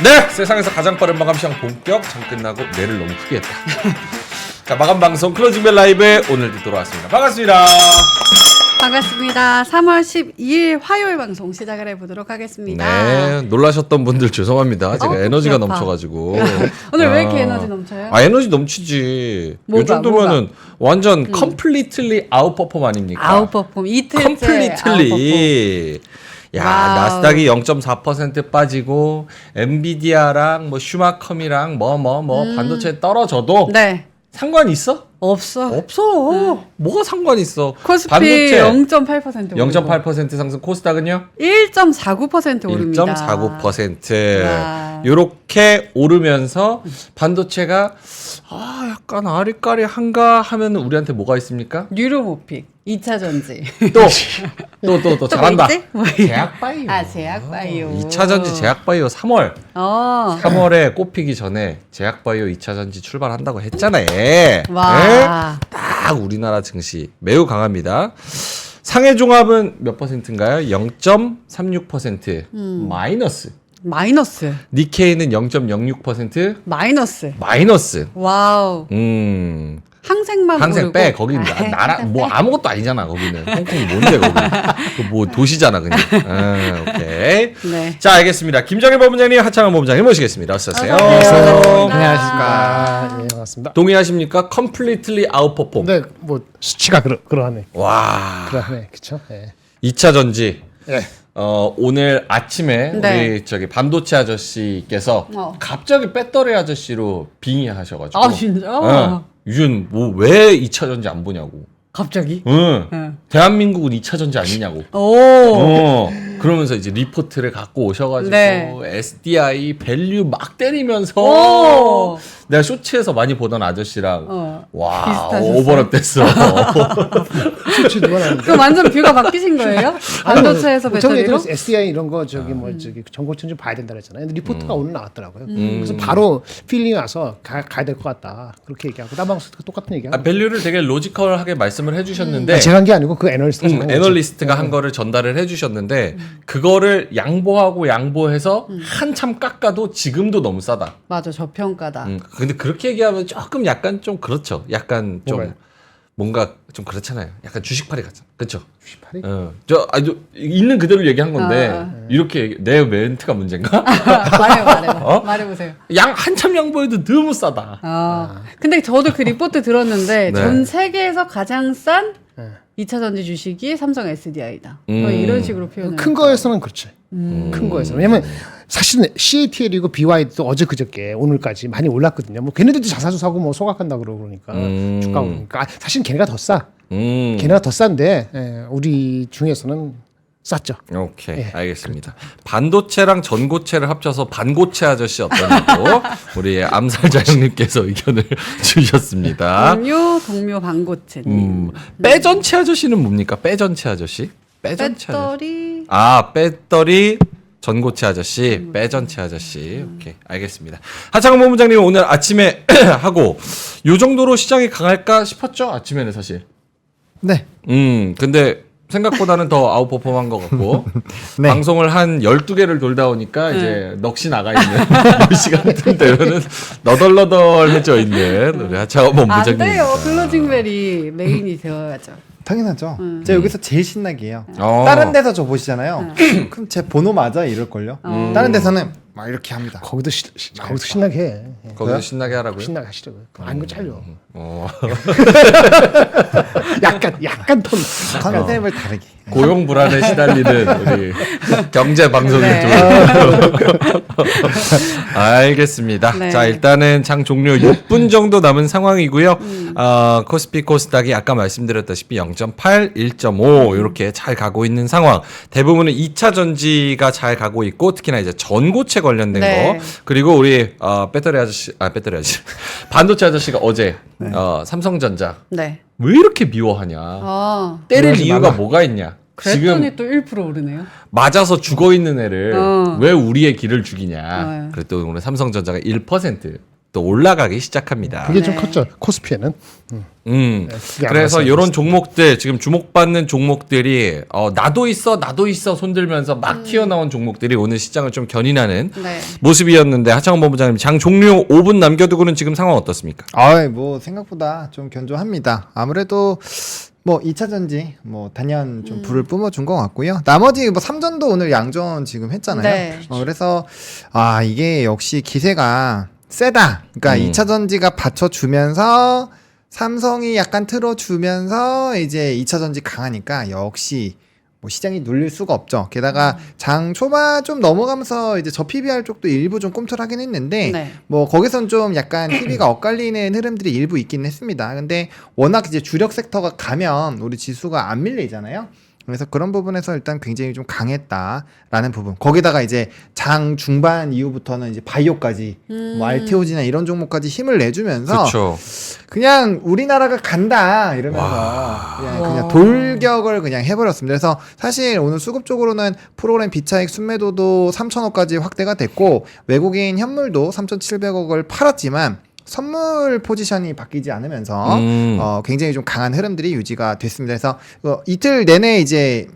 네, 세상에서 가장 빠른 마감 시간 본격. 장 끝나고 뇌를 너무 크게 했다. 자, 마감 방송 클로징벨 라이브에 오늘도 돌아왔습니다. 반갑습니다. 반갑습니다. 3월 12일 화요일 방송 시작을 해보도록 하겠습니다. 네, 놀라셨던 분들 죄송합니다. 제가 에너지가 그렇다. 넘쳐가지고. 오늘 왜 이렇게 에너지 넘쳐요? 에너지 넘치지. 이 정도면은 완전 completely 아웃퍼폼 아닙니까? 아웃퍼폼 이틀째 completely. 야, 와우. 나스닥이 0.4% 빠지고 엔비디아랑 뭐 슈마컴이랑 반도체 떨어져도 네. 상관 있어? 없어. 없어. 뭐가 상관 있어? 코스피 반도체 0.8% 0.8% 상승, 코스닥은요? 1.49% 오릅니다. 1.49%. 와. 요렇게 오르면서 반도체가 약간 아리까리한가 하면 우리한테 뭐가 있습니까? 뉴로모픽 2차 전지. 또 잘한다. 뭐 있지? 제약바이오. 제약바이오. 2차 전지 제약바이오 3월. 3월에 꼽히기 전에 제약바이오 2차 전지 출발한다고 했잖아요. 와. 딱 우리나라 증시 매우 강합니다. 상해 종합은 몇 퍼센트인가요? 0.36% 마이너스. 마이너스. 니케이는 0.06% 마이너스. 와우. 항생만 항생 모르고. 빼. 거기 나라 뭐 아무것도 아니잖아. 거기는 홍콩이 뭔데 거기. 뭐 도시잖아 그냥. 오케이. 네. 자, 알겠습니다. 김정일 법무장님, 하창원 법무장님 모시겠습니다. 어서 오세요. 안녕하십니까. 예, 반갑습니다. 동의하십니까? completely outperform. 근데 뭐 수치가 그러하네. 와. 그러하네. 그렇죠? 예. 2차 전지. 예. 오늘 아침에 네. 우리 저기 반도체 아저씨께서 갑자기 배터리 아저씨로 빙의하셔가지고. 아, 진짜? 유준 왜 2차 전지 안 보냐고. 갑자기? 응. 대한민국은 2차 전지 아니냐고. 오. 그러면서 이제 리포트를 갖고 오셔가지고 네. SDI 밸류 막 때리면서 오. 내가 쇼츠에서 많이 보던 아저씨랑 와 비슷하셨어요? 오버랩 됐어. 수치 누가 나는데? 그럼 완전 뷰가 바뀌신 거예요? 반도체에서 배터리로? 저기 SDI 이런 거 저기 저기 정보청 좀 봐야 된다 그랬잖아요. 근데 리포트가 오늘 나왔더라고요. 그래서 바로 필링이 와서 가야 될 것 같다. 그렇게 얘기하고 나방수도 똑같은 얘기하고. 밸류를 되게 로지컬하게 말씀을 해주셨는데 제가 한 게 아니고 그 애널리스트가 전한 거지. 애널리스트가 한 거를 전달을 해주셨는데 그거를 양보해서 한참 깎아도 지금도 너무 싸다. 맞아, 저평가다. 근데 그렇게 얘기하면 조금 약간 좀 그렇죠. 약간 좀 뭐가요? 뭔가 좀 그렇잖아요. 약간 주식팔이 같잖아. 그렇죠? 주식팔이? 저 있는 그대로 얘기한 건데 이렇게 내 멘트가 문제인가? 말해보세요. 한참 양보해도 너무 싸다. 근데 저도 그 리포트 들었는데 네. 전 세계에서 가장 싼 2차 전지 주식이 삼성 SDI다. 이런 식으로 표현을. 큰 거에서는 그렇지. 큰 거에서. 왜냐면 사실은 CATL이고 BYD도 어제 그저께 오늘까지 많이 올랐거든요. 뭐 걔네들도 자사주 사고 뭐 소각한다 그러니까 주가 오르니까 사실은 걔네가 더 싸. 걔네가 더 싼데 우리 중에서는 쌌죠. 오케이, 알겠습니다. 반도체랑 전고체를 합쳐서 반고체 아저씨 어떠냐고 우리 암살자 형님께서 의견을 주셨습니다. 동묘 반고체. 빼전체 아저씨는 뭡니까? 빼전체 아저씨? 배터리. 배터리 전고체 아저씨, 빼전체 아저씨. 오케이, 알겠습니다. 하창원 본부장님 오늘 아침에 하고 요 정도로 시장이 강할까 싶었죠? 아침에는 사실. 네. 근데 생각보다는 더 아웃퍼폼한 것 같고 네. 방송을 한 12개를 돌다 오니까 이제 넋이 나가 있는 몇 시간 같은 때면은 너덜너덜해져 있는 우리 하창원 안 본부장님. 돼요. 클로징벨이 메인이 되어야죠. 당연하죠. 제가 여기서 제일 신나게 해요. 어. 다른 데서 저 보시잖아요. 그럼 제 번호 맞아 이럴걸요. 다른 데서는 막 이렇게 합니다. 거기도 신나게 해. 거기서 신나게 하라고요? 신나게 하시려고요. 안고 잘려. 어. 약간 톤. 컨셉을 다르게. 고용 불안에 시달리는 우리 경제 방송인 네. 쪽. 알겠습니다. 네. 자, 일단은 장 종료 6분 정도 남은 상황이고요. 코스피 코스닥이 아까 말씀드렸다시피 0.8, 1.5 이렇게 잘 가고 있는 상황. 대부분은 2차 전지가 잘 가고 있고 특히나 이제 전고체 관련된 네. 거. 그리고 우리 배터리 아저씨 반도체 아저씨가 어제 삼성전자 네. 왜 이렇게 미워하냐? 때릴 그러지 이유가 말라. 뭐가 있냐? 그랬더니 또 1% 오르네요. 맞아서 죽어 있는 애를 왜 우리의 길을 죽이냐? 네. 그랬더니 오늘 삼성전자가 1% 또 올라가기 시작합니다. 그게 좀 네. 컸죠. 코스피에는. 그게 그래서 알았어요. 이런 종목들 지금 주목받는 종목들이 나도 있어 손들면서 막 튀어나온 종목들이 오늘 시장을 좀 견인하는 네. 모습이었는데 하창원 본부장님 장 종료 5분 남겨두고는 지금 상황 어떻습니까? 뭐 생각보다 좀 견조합니다. 아무래도 뭐 2차 전지 뭐 단연 좀 불을 뿜어준 것 같고요. 나머지 뭐 삼전도 오늘 양전 지금 했잖아요. 네. 그래서 이게 역시 기세가 세다. 그러니까 2차 전지가 받쳐주면서 삼성이 약간 틀어주면서 이제 2차 전지 강하니까 역시 뭐 시장이 눌릴 수가 없죠. 게다가 장 초반 좀 넘어가면서 이제 저 PBR 쪽도 일부 좀 꿈틀하긴 했는데 네. 뭐 거기선 좀 약간 TV가 엇갈리는 흐름들이 일부 있긴 했습니다. 근데 워낙 이제 주력 섹터가 가면 우리 지수가 안 밀리잖아요. 그래서 그런 부분에서 일단 굉장히 좀 강했다라는 부분. 거기다가 이제 장 중반 이후부터는 이제 바이오까지 뭐 알테오지나 이런 종목까지 힘을 내주면서 그렇죠. 그냥 우리나라가 간다 이러면서 그냥 돌격을 그냥 해버렸습니다. 그래서 사실 오늘 수급 쪽으로는 프로그램 비차익 순매도도 3,000억까지 확대가 됐고 외국인 현물도 3,700억을 팔았지만 선물 포지션이 바뀌지 않으면서 굉장히 좀 강한 흐름들이 유지가 됐습니다. 그래서 이틀 내내 이제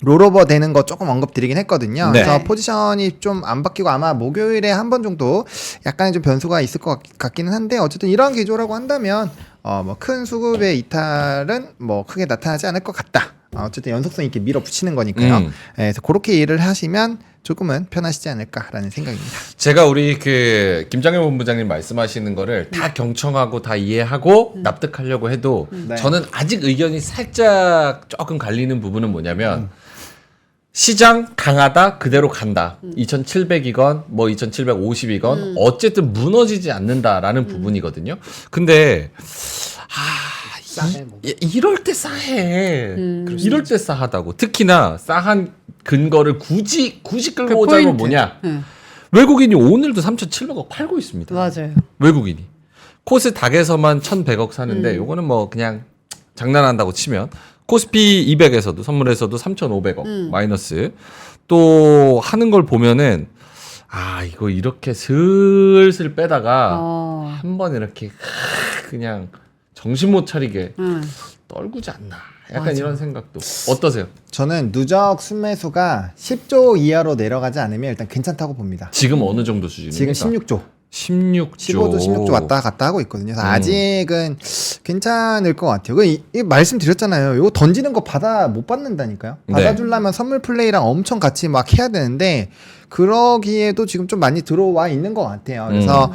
롤오버 되는 거 조금 언급드리긴 했거든요. 네. 그래서 포지션이 좀 안 바뀌고 아마 목요일에 한 번 정도 약간의 좀 변수가 있을 것 같기는 한데 어쨌든 이런 기조라고 한다면 뭐 큰 수급의 이탈은 뭐 크게 나타나지 않을 것 같다. 어쨌든 연속성 있게 밀어붙이는 거니까요. 그래서 그렇게 일을 하시면 조금은 편하시지 않을까라는 생각입니다. 제가 우리 그 김장현 본부장님 말씀하시는 거를 다 경청하고 다 이해하고 납득하려고 해도 네. 저는 아직 의견이 살짝 조금 갈리는 부분은 뭐냐면 시장 강하다 그대로 간다. 2,700이건 뭐 2,750이건 어쨌든 무너지지 않는다라는 부분이거든요. 근데 싸해, 뭐. 이럴 때 싸해. 이럴 때 싸하다고. 특히나 싸한 근거를 굳이 끌고 그 오자면 포인트. 뭐냐? 네. 외국인이 오늘도 3,700억 팔고 있습니다. 맞아요. 외국인이. 코스닥에서만 1,100억 사는데 요거는 뭐 그냥 장난한다고 치면 코스피 200에서도 선물에서도 3,500억 마이너스 또 하는 걸 보면은 이거 이렇게 슬슬 빼다가 한번 이렇게 그냥 정신 못 차리게 떨구지 않나. 약간 이런 생각도. 어떠세요? 저는 누적 순매수가 10조 이하로 내려가지 않으면 일단 괜찮다고 봅니다. 지금 어느 정도 수준입니까? 지금 16조. 16조. 15조, 16조 왔다 갔다 하고 있거든요. 그래서 아직은 괜찮을 것 같아요. 이 말씀드렸잖아요. 이거 던지는 거 못 받는다니까요. 네. 받아주려면 선물 플레이랑 엄청 같이 막 해야 되는데 그러기에도 지금 좀 많이 들어와 있는 것 같아요. 그래서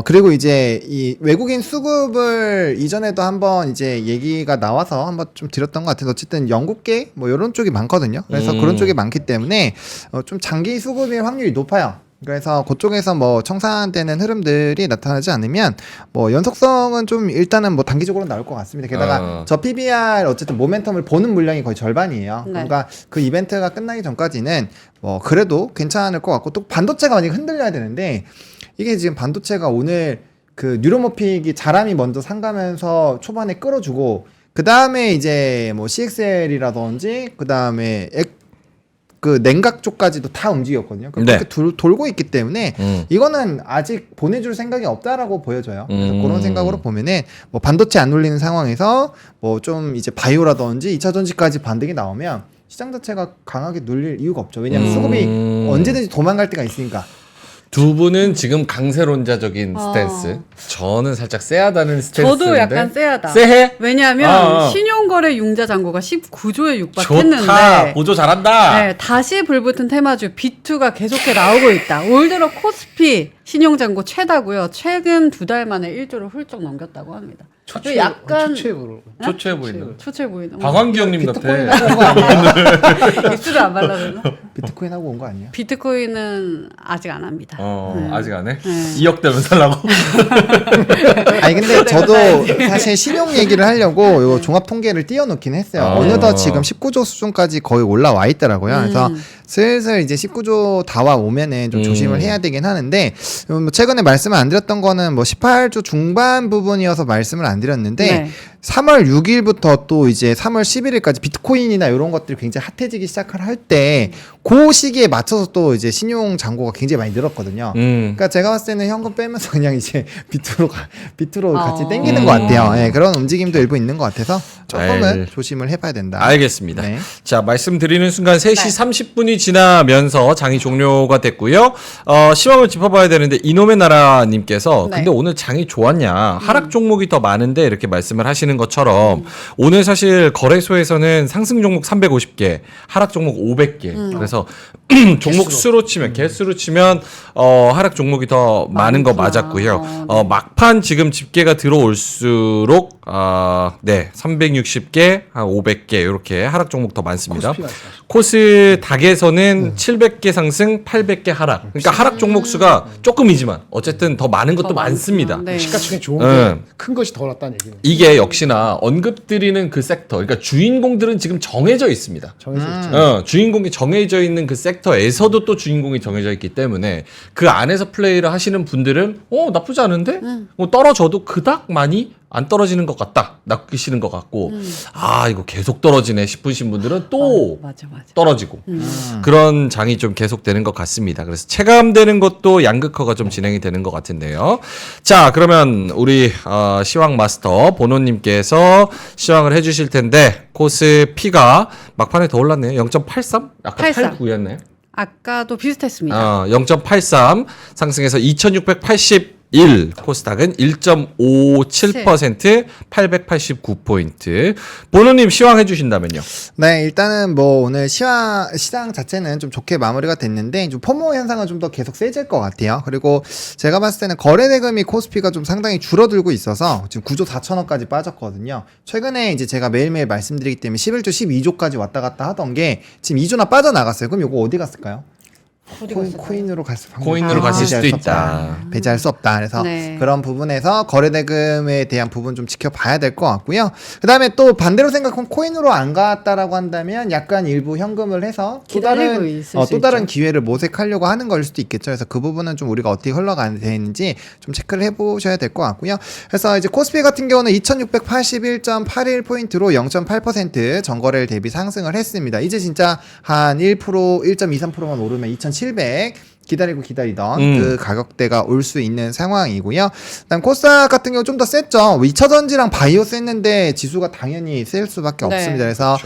그리고 이제 이 외국인 수급을 이전에도 한번 이제 얘기가 나와서 한번 좀 드렸던 것 같아서 어쨌든 영국계 뭐 이런 쪽이 많거든요. 그래서 그런 쪽이 많기 때문에 좀 장기 수급일 확률이 높아요. 그래서 그쪽에서 뭐 청산되는 흐름들이 나타나지 않으면 뭐 연속성은 좀 일단은 뭐 단기적으로 나올 것 같습니다. 게다가 저 PBR 어쨌든 모멘텀을 보는 물량이 거의 절반이에요. 네. 그러니까 그 이벤트가 끝나기 전까지는 뭐 그래도 괜찮을 것 같고 또 반도체가 만약에 흔들려야 되는데 이게 지금 반도체가 오늘 그 뉴로모픽이 자람이 먼저 상가면서 초반에 끌어주고 그 다음에 이제 뭐 CXL이라든지 그 다음에 그 냉각 쪽까지도 다 움직였거든요. 네. 그렇게 돌고 있기 때문에 이거는 아직 보내줄 생각이 없다라고 보여져요. 그래서 그런 생각으로 보면은 뭐 반도체 안 눌리는 상황에서 뭐 좀 이제 바이오라든지 2차 전지까지 반등이 나오면 시장 자체가 강하게 눌릴 이유가 없죠. 왜냐하면 수급이 언제든지 도망갈 때가 있으니까. 두 분은 지금 강세론자적인 스탠스. 저는 살짝 쎄하다는 스탠스인데. 저도 약간 쎄하다. 쎄해? 왜냐하면 신용거래 융자 잔고가 19조에 육박했는데 좋다. 보조 잘한다. 네, 다시 불붙은 테마주 B2가 계속해 나오고 있다. 올 들어 코스피 신용잔고 최다고요. 최근 2달 만에 1조를 훌쩍 넘겼다고 합니다. 약간 초췌로. 초췌해 보이는. 초췌 보이는. 박완기 형님 비트코인 같아. 하고 온 거 아니에요? 입술을 안 발라주나? 비트코인 하고 온 거 아니에요? 비트코인은 아직 안 합니다. 아직 안 해? 네. 2억 되면 살라고? 아니 근데 저도 사실 신용 얘기를 하려고 요 종합 통계를 띄워놓긴 했어요. 어느덧 지금 19조 수준까지 거의 올라와 있더라고요. 그래서 슬슬 이제 19조 다 와 오면은 좀 조심을 해야 되긴 하는데 뭐 최근에 말씀을 안 드렸던 거는 뭐 18조 중반 부분이어서 말씀을 안 드렸는데 네. 3월 6일부터 또 이제 3월 11일까지 비트코인이나 이런 것들이 굉장히 핫해지기 시작을 할 때 그 시기에 맞춰서 또 이제 신용 잔고가 굉장히 많이 늘었거든요. 그러니까 제가 봤을 때는 현금 빼면서 그냥 이제 비트로 같이 땡기는 것 같아요. 네, 그런 움직임도 일부 있는 것 같아서 조금은 조심을 해봐야 된다. 알겠습니다. 네. 자, 말씀드리는 순간 3시 30분이 지나면서 장이 종료가 됐고요. 시황을 짚어봐야 되는데 이놈의 나라님께서 네. 근데 오늘 장이 좋았냐? 하락 종목이 더 많은데 이렇게 말씀을 하시는 것처럼 오늘 사실 거래소에서는 상승 종목 350개, 하락 종목 500개. 그래서 종목 수로 치면 개수로 치면 하락 종목이 더 많은 거 많구나. 맞았고요. 네. 막판 지금 집계가 들어올수록 360개, 한 500개 이렇게 하락 종목 더 많습니다. 코스피가 있어요. 코스닥에서는 700개 상승, 800개 하락. 그러니까 하락 종목 수가 조금이지만 어쨌든 더 많은 것도 더 많습니다. 많구나. 네. 시가총액 좋은 네. 게 큰 것이 더 올랐다는 얘기는. 이게 역시나 언급드리는 그 섹터, 그러니까 주인공들은 지금 정해져 있습니다. 정해져 있죠. 주인공이 정해져 있는 그 섹터에서도 또 주인공이 정해져 있기 때문에 그 안에서 플레이를 하시는 분들은 나쁘지 않은데 떨어져도 그닥 많이 안 떨어지는 것 같다, 낚이시는 것 같고 이거 계속 떨어지네 싶으신 분들은 또 맞아. 떨어지고 그런 장이 좀 계속되는 것 같습니다. 그래서 체감되는 것도 양극화가 좀 진행이 되는 것 같은데요. 자, 그러면 우리 시황 마스터 보노님께서 시황을 해주실 텐데 코스피가 막판에 더 올랐네요. 0.83? 아까 83. 89였나요? 아까도 비슷했습니다. 0.83 상승해서 2681 코스닥은 1.57% 889포인트. 보노님 시황해 주신다면요. 네, 일단은 뭐 오늘 시장 자체는 좀 좋게 마무리가 됐는데 좀 포모 현상은 좀 더 계속 세질 것 같아요. 그리고 제가 봤을 때는 거래 대금이 코스피가 좀 상당히 줄어들고 있어서 지금 9조 4천억까지 빠졌거든요. 최근에 이제 제가 매일매일 말씀드리기 때문에 11조 12조까지 왔다 갔다 하던 게 지금 2조나 빠져나갔어요. 그럼 요거 어디 갔을까요? 코인으로 갔을 코인으로 갔을 수도 배제할 수 있다. 없다. 배제할 수 없다. 그래서 네. 그런 부분에서 거래 대금에 대한 부분 좀 지켜봐야 될 것 같고요. 그다음에 또 반대로 생각하면 코인으로 안 갔다라고 한다면 약간 일부 현금을 해서 기다리고 있을 수 또 다른 있죠. 기회를 모색하려고 하는 걸 수도 있겠죠. 그래서 그 부분은 좀 우리가 어떻게 흘러가야 되는지 좀 체크를 해보셔야 될 것 같고요. 그래서 이제 코스피 같은 경우는 2,681.81 포인트로 0.8% 전거래일 대비 상승을 했습니다. 이제 진짜 한 1%, 1.23%만 오르면 2,700 기다리던 그 가격대가 올 수 있는 상황이고요. 일단 코스닥 같은 경우 좀 더 셌죠. 2차전지랑 바이오 셌는데 지수가 당연히 셀 수밖에 네. 없습니다. 그래서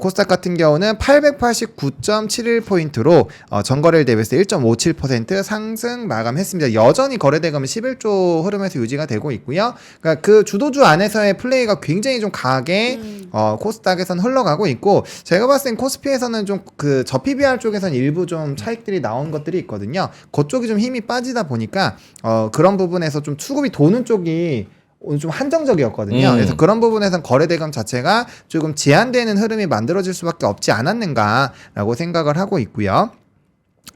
코스닥 같은 경우는 889.71포인트로 전거래일 대비해서 1.57% 상승 마감했습니다. 여전히 거래대금은 11조 흐름에서 유지가 되고 있고요. 그러니까 그 주도주 안에서의 플레이가 굉장히 좀 강하게 코스닥에선 흘러가고 있고, 제가 봤을 땐 코스피에서는 좀 그 저PBR 쪽에선 일부 좀 차익들이 나온 것들이 있거든요. 그쪽이 좀 힘이 빠지다 보니까 그런 부분에서 좀 수급이 도는 쪽이 오늘 좀 한정적이었거든요. 그래서 그런 부분에선 거래대금 자체가 조금 제한되는 흐름이 만들어질 수밖에 없지 않았는가라고 생각을 하고 있고요.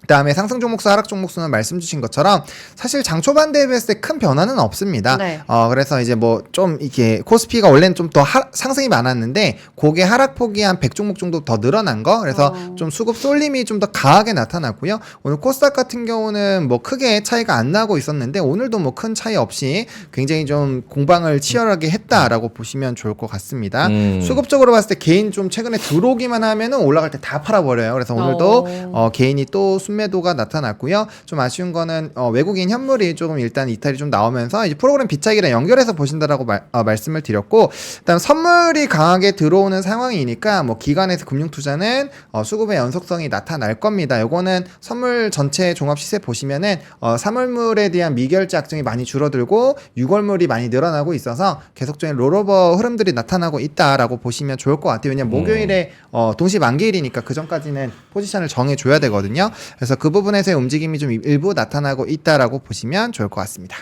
그다음에 상승 종목수, 하락 종목수는 말씀 주신 것처럼 사실 장 초반 대비했을 때 큰 변화는 없습니다. 네. 그래서 이제 뭐 좀 이게 코스피가 원래는 좀 더 상승이 많았는데 그게 하락폭이 한 100종목 정도 더 늘어난 거, 그래서 좀 수급 쏠림이 좀 더 강하게 나타났고요. 오늘 코스닥 같은 경우는 뭐 크게 차이가 안 나고 있었는데 오늘도 뭐 큰 차이 없이 굉장히 좀 공방을 치열하게 했다라고 보시면 좋을 것 같습니다. 수급적으로 봤을 때 개인 좀 최근에 들어오기만 하면은 올라갈 때 다 팔아버려요. 그래서 오늘도 개인이 또 순매도가 나타났고요. 좀 아쉬운 거는 외국인 현물이 조금 일단 이탈이 좀 나오면서 이제 프로그램 비차익이랑 연결해서 보신다라고 말씀을 드렸고, 일단 선물이 강하게 들어오는 상황이니까 뭐 기관에서 금융투자는 수급의 연속성이 나타날 겁니다. 요거는 선물 전체 종합 시세 보시면은 3월물에 대한 미결제 악정이 많이 줄어들고 6월물이 많이 늘어나고 있어서 계속적인 롤오버 흐름들이 나타나고 있다라고 보시면 좋을 것 같아요. 왜냐면 목요일에 동시 만기일이니까 그 전까지는 포지션을 정해줘야 되거든요. 그래서 그 부분에서의 움직임이 좀 일부 나타나고 있다라고 보시면 좋을 것 같습니다.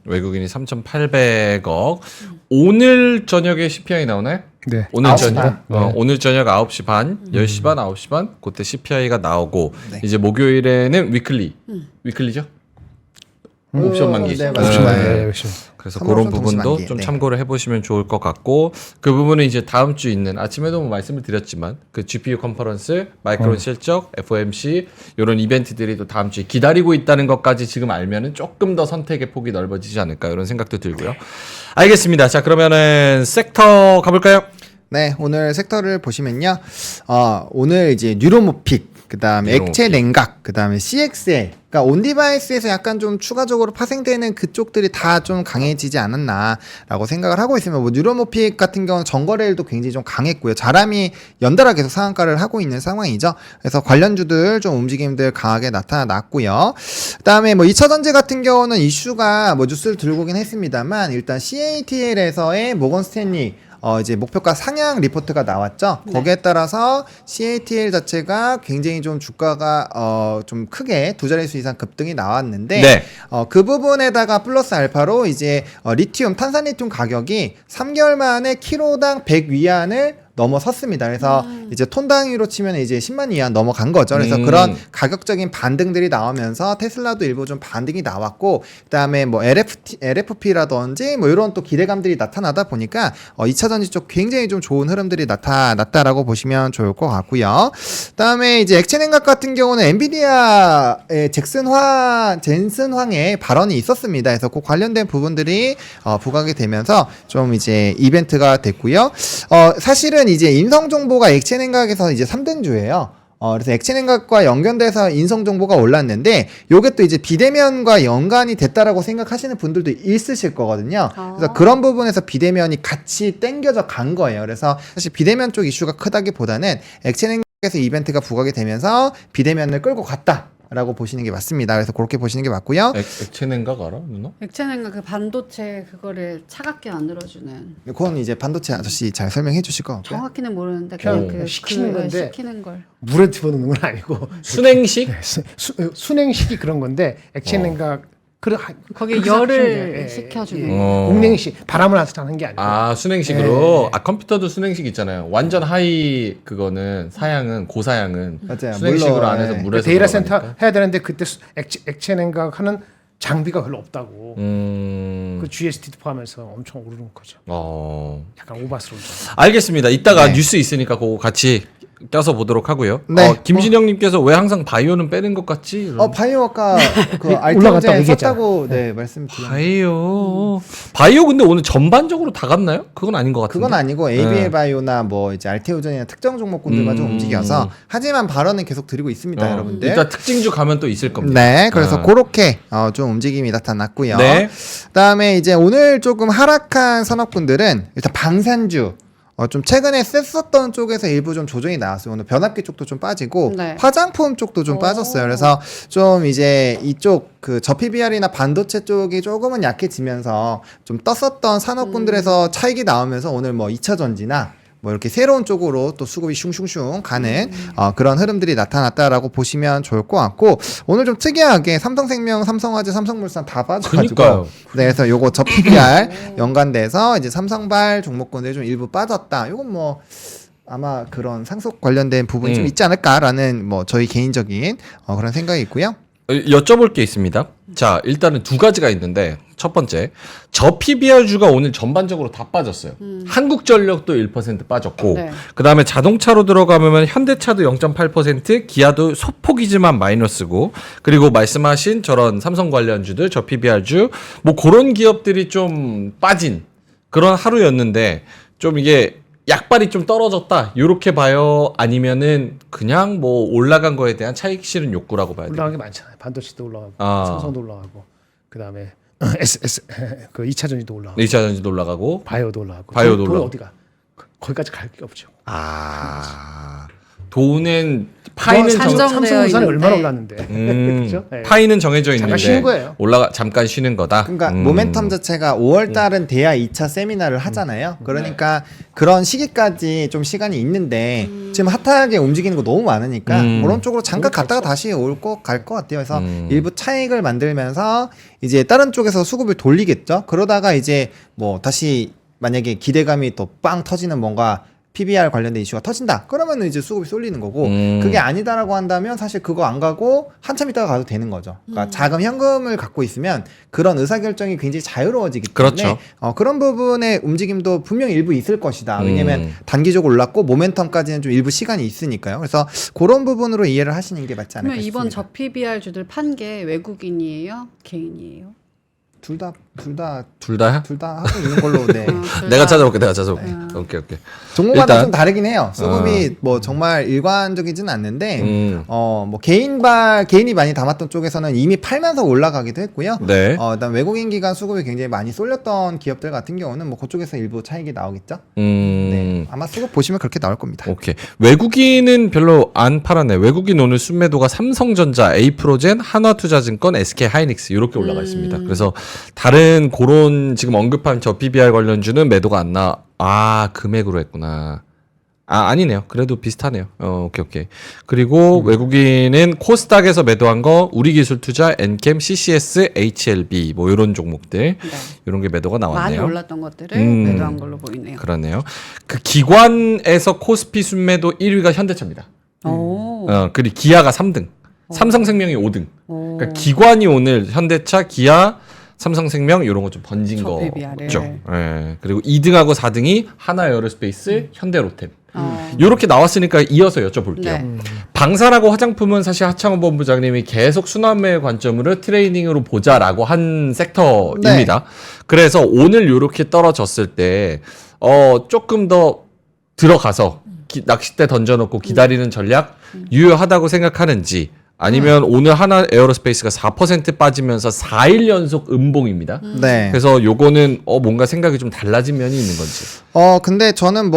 외국인이 3,800억. 오늘 저녁에 CPI 나오나요? 네. 오늘 9시 저녁, 반. 네. 오늘 저녁 9시 반, 10시 반, 9시 반, 그때 CPI가 나오고, 네. 이제 목요일에는 위클리죠? 옵션 만기. 네, 옵션 맞습니다. 만기. 네. 네, 옵션. 그래서 3월 그런 동시 부분도 만기. 좀 네. 참고를 해보시면 좋을 것 같고 그 부분은 이제 다음 주 있는 아침에도 뭐 말씀을 드렸지만 그 GPU 컨퍼런스, 마이크론 실적, FOMC 이런 이벤트들이 또 다음 주에 기다리고 있다는 것까지 지금 알면은 조금 더 선택의 폭이 넓어지지 않을까 이런 생각도 들고요. 알겠습니다. 자 그러면은 섹터 가볼까요? 네, 오늘 섹터를 보시면요. 오늘 이제 뉴로모픽, 그 다음에 뉴로모픽. 액체 냉각, 그 다음에 CXL, 그러니까 온디바이스에서 약간 좀 추가적으로 파생되는 그쪽들이 다 좀 강해지지 않았나라고 생각을 하고 있으면 뭐 뉴로모픽 같은 경우는 전거래일도 굉장히 좀 강했고요. 자람이 연달아 계속 상한가를 하고 있는 상황이죠. 그래서 관련주들 좀 움직임들 강하게 나타났고요. 그다음에 뭐 2차 전지 같은 경우는 이슈가 뭐 뉴스를 들고 오긴 했습니다만 일단 CATL에서의 모건 스탠리 이제 목표가 상향 리포트가 나왔죠. 네. 거기에 따라서 CATL 자체가 굉장히 좀 주가가 좀 크게 두 자릿수 이상 급등이 나왔는데 네. 그 부분에다가 플러스 알파로 이제 리튬, 탄산 리튬 가격이 3개월 만에 키로당 100 위안을 넘어섰습니다. 그래서 이제 톤당위로 치면 이제 10만 위안 넘어간 거죠. 그래서 그런 가격적인 반등들이 나오면서 테슬라도 일부 좀 반등이 나왔고, 그다음에 뭐 LFP라든지 뭐 이런 또 기대감들이 나타나다 보니까 2차 전지 쪽 굉장히 좀 좋은 흐름들이 나타났다라고 보시면 좋을 것 같고요. 그다음에 이제 액체 냉각 같은 경우는 엔비디아의 젠슨 황의 발언이 있었습니다. 그래서 그 관련된 부분들이 부각이 되면서 좀 이제 이벤트가 됐고요. 사실은 이제 인성 정보가 액체 냉각에서 이제 3등주예요. 그래서 액체 냉각과 연결돼서 인성 정보가 올랐는데 요게 또 이제 비대면과 연관이 됐다라고 생각하시는 분들도 있으실 거거든요. 그래서 그런 부분에서 비대면이 같이 땡겨져 간 거예요. 그래서 사실 비대면 쪽 이슈가 크다기보다는 액체 냉각에서 이벤트가 부각이 되면서 비대면을 끌고 갔다. 라고 보시는 게 맞습니다. 그래서 그렇게 보시는 게 맞고요. 액체 냉각 알아 누나? 액체 냉각 그 반도체 그거를 차갑게 만들어주는. 그건 이제 반도체 아저씨 잘 설명해 주실 것 같고요. 정확히는 모르는데 그냥 그냥 식히는 건데. 식히는 걸. 물에 집어넣는 건 아니고 순행식? 순행식이 그런 건데 액체 냉각 거기에 그렇게 열을 생각하시면 돼요. 식혀주는. 공냉식 바람을 하는 게 아니고 아 순행식으로 컴퓨터도 순행식 있잖아요. 완전 하이 그거는 사양은 고사양은 맞아요. 순행식으로 물로, 안에서 네. 물에서 데이터 센터 들어가니까. 해야 되는데 그때 액체 냉각하는 장비가 별로 없다고. 그 GST도 포함해서 엄청 오르는 거죠. 약간 오바스러우죠. 알겠습니다. 이따가 네. 뉴스 있으니까 그거 같이 껴서 보도록 하고요. 네. 김진영님께서 왜 항상 바이오는 빼는 것 같지? 이런. 바이오 아까 그 올라갔다고 알테오젠 얘기했잖아. 썼다고 네 말씀드렸는데 바이오 근데 오늘 전반적으로 다 갔나요? 그건 아닌 것 같은데. 그건 아니고 ABL 바이오나 뭐 이제 알테오젠이나 특정 종목군들만 좀 움직여서 하지만 발언은 계속 드리고 있습니다, 여러분들. 일단 특징주 가면 또 있을 겁니다. 네, 그래서 그렇게 좀 움직임이 나타났고요. 네. 그다음에 이제 오늘 조금 하락한 산업군들은 일단 방산주. 좀 최근에 셌었던 쪽에서 일부 좀 조정이 나왔어요. 오늘 변압기 쪽도 좀 빠지고 네. 화장품 쪽도 좀 빠졌어요. 그래서 좀 이제 이쪽 그 저PBR이나 반도체 쪽이 조금은 약해지면서 좀 떴었던 산업군들에서 차익이 나오면서 오늘 뭐 2차 전지나 뭐 이렇게 새로운 쪽으로 또 수급이 슝슝슝 가는 그런 흐름들이 나타났다라고 보시면 좋을 것 같고 오늘 좀 특이하게 삼성생명, 삼성화재, 삼성물산 다 빠져가지고 그러니까요. 네, 그래서 요거 저 PBR 연관돼서 이제 삼성발 종목군들이 좀 일부 빠졌다. 요건 뭐 아마 그런 상속 관련된 부분이 좀 있지 않을까라는 뭐 저희 개인적인 그런 생각이 있고요. 여쭤볼 게 있습니다. 자, 일단은 두 가지가 있는데 첫 번째, 저 PBR주가 오늘 전반적으로 다 빠졌어요. 한국전력도 1% 빠졌고, 네. 그 다음에 자동차로 들어가면 현대차도 0.8%, 기아도 소폭이지만 마이너스고, 그리고 말씀하신 저런 삼성 관련주들, 저 PBR주, 뭐 그런 기업들이 좀 빠진 그런 하루였는데, 좀 이게 약발이 좀 떨어졌다. 요렇게 봐요. 아니면은 그냥 뭐 올라간 거에 대한 차익 실은 욕구라고 봐야 돼요. 올라간 게 많잖아요. 반도체도 올라가고 삼성도 올라가고 그다음에 그 2차 전지도 올라가고 2차 전지도 올라가고 바이오도 올라가고 바이오도 돈 올라가고. 어디가 거기까지 갈 게 없죠. 돈은 파이는 산정되어 삼성물산이 있는데. 얼마나 올랐는데 음, 그렇죠? 네. 파이는 정해져 있는데 잠깐 쉬는 거예요. 잠깐 쉬는 거다. 그러니까 모멘텀 자체가 5월 달은 돼야 2차 세미나를 하잖아요. 그러니까 그런 시기까지 좀 시간이 있는데 지금 핫하게 움직이는 거 너무 많으니까 그런 쪽으로 잠깐 갔다가 다시 올 거 갈 것 같아요. 그래서 일부 차익을 만들면서 이제 다른 쪽에서 수급을 돌리겠죠. 그러다가 이제 뭐 다시 만약에 기대감이 또 빵 터지는 뭔가 PBR 관련된 이슈가 터진다. 그러면 이제 수급이 쏠리는 거고 그게 아니다라고 한다면 사실 그거 안 가고 한참 있다가 가도 되는 거죠. 그러니까 자금 현금을 갖고 있으면 그런 의사결정이 굉장히 자유로워지기 때문에 그렇죠. 그런 부분의 움직임도 분명히 일부 있을 것이다. 왜냐면 단기적으로 올랐고 모멘텀까지는 좀 일부 시간이 있으니까요. 그래서 그런 부분으로 이해를 하시는 게 맞지 않을까 그러면 싶습니다. 이번 저 PBR 주들 판 게 외국인이에요? 개인이에요? 둘 다 둘 다야? 하고 있는 걸로 네. 내가 찾아볼게. 오케이. 종목마다 일단- 좀 다르긴 해요. 수급이 뭐 정말 일관적이지는 않는데 뭐 개인이 많이 담았던 쪽에서는 이미 팔면서 올라가기도 했고요. 네. 그다음 외국인 기관 수급이 굉장히 많이 쏠렸던 기업들 같은 경우는 뭐 그쪽에서 일부 차익이 나오겠죠. 네. 아마 수급 보시면 그렇게 나올 겁니다. 오케이. 외국인은 별로 안 팔았네. 외국인 오늘 순매도가 삼성전자, A프로젠, 한화투자증권, SK하이닉스 이렇게 올라가 있습니다. 그래서 다른 그런 지금 언급한 저 PBR 관련주는 매도가 안 나. 아, 금액으로 했구나. 아니네요. 그래도 비슷하네요. 오케이. 그리고 외국인은 코스닥에서 매도한 거 우리기술투자, 엔캠, CCS, HLB 뭐 이런 종목들 이런 게 매도가 많이 나왔네요. 올랐던 것들을 매도한 걸로 보이네요. 그러네요. 그 기관에서 코스피 순매도 1위가 현대차입니다. 오. 그리고 기아가 3등, 삼성생명이 5등. 그러니까 기관이 오늘 현대차, 기아, 삼성생명 이런 거 좀 번진 저 PBR 을. 거죠. 예. 그리고 2등하고 4등이 하나에어로스페이스, 현대로템. 어. 이렇게 나왔으니까 이어서 여쭤볼게요. 네. 방산하고 화장품은 사실 하창원 본부장님이 계속 순환매 관점으로 트레이닝으로 보자라고 한 섹터입니다. 그래서 오늘 이렇게 떨어졌을 때 조금 더 들어가서 낚싯대 던져놓고 기다리는 전략 유효하다고 생각하는지 아니면 오늘 하나 에어로스페이스가 4% 빠지면서 4일 연속 음봉입니다. 네. 그래서 요거는 뭔가 생각이 좀 달라진 면이 있는 건지. 근데 저는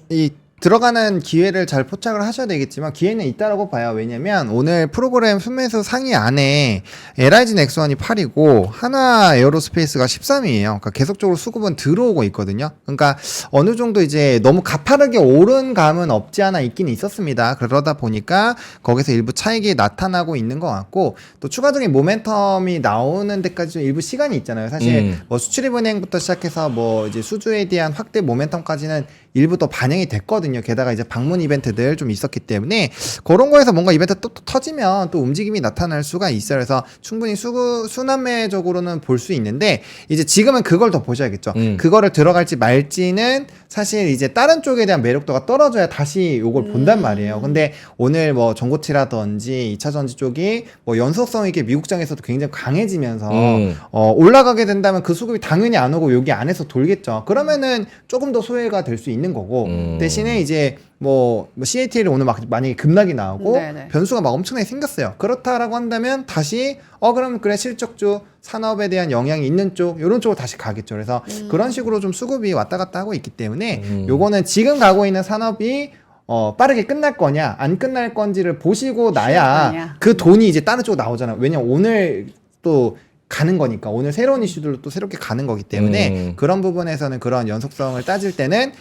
이 들어가는 기회를 잘 포착을 하셔야 되겠지만 기회는 있다라고 봐요. 왜냐면 오늘 프로그램 순매수 상위 안에 LIG 넥스원이 8이고 하나 에어로스페이스가 13이에요. 그러니까 계속적으로 수급은 들어오고 있거든요. 그러니까 어느 정도 이제 너무 가파르게 오른 감은 없지 않아 있긴 있었습니다. 그러다 보니까 거기서 일부 차익이 나타나고 있는 것 같고 또 추가적인 모멘텀이 나오는 데까지 좀 일부 시간이 있잖아요. 사실 뭐 수출입은행부터 시작해서 뭐 이제 수주에 대한 확대 모멘텀까지는 일부 또 반영이 됐거든요. 게다가 이제 방문 이벤트들 좀 있었기 때문에 그런 거에서 뭔가 이벤트 또 터지면 또 움직임이 나타날 수가 있어요. 그래서 충분히 순환매적으로는 볼 수 있는데 이제 지금은 그걸 더 보셔야겠죠. 그거를 들어갈지 말지는 사실 이제 다른 쪽에 대한 매력도가 떨어져야 다시 요걸 본단 말이에요. 근데 오늘 뭐 전고치라든지 2차 전지 쪽이 뭐 연속성 있게 미국장에서도 굉장히 강해지면서 올라가게 된다면 그 수급이 당연히 안 오고 여기 안에서 돌겠죠. 그러면은 조금 더 소외가 될 수 있는 거고 대신에 이제 뭐 CATL이 오늘 막 만약에 급락이 나오고 네네. 변수가 막 엄청나게 생겼어요. 그렇다라고 한다면 다시 그럼 그래 실적주 산업에 대한 영향이 있는 쪽 이런 쪽으로 다시 가겠죠. 그래서 그런 식으로 좀 수급이 왔다 갔다 하고 있기 때문에 요거는 지금 가고 있는 산업이 빠르게 끝날 거냐 안 끝날 건지를 보시고 나야 거냐. 그 돈이 이제 다른 쪽으로 나오잖아요. 왜냐면 오늘 또 가는 거니까 오늘 새로운 이슈들로 또 새롭게 가는 거기 때문에 그런 부분에서는 그런 연속성을 따질 때는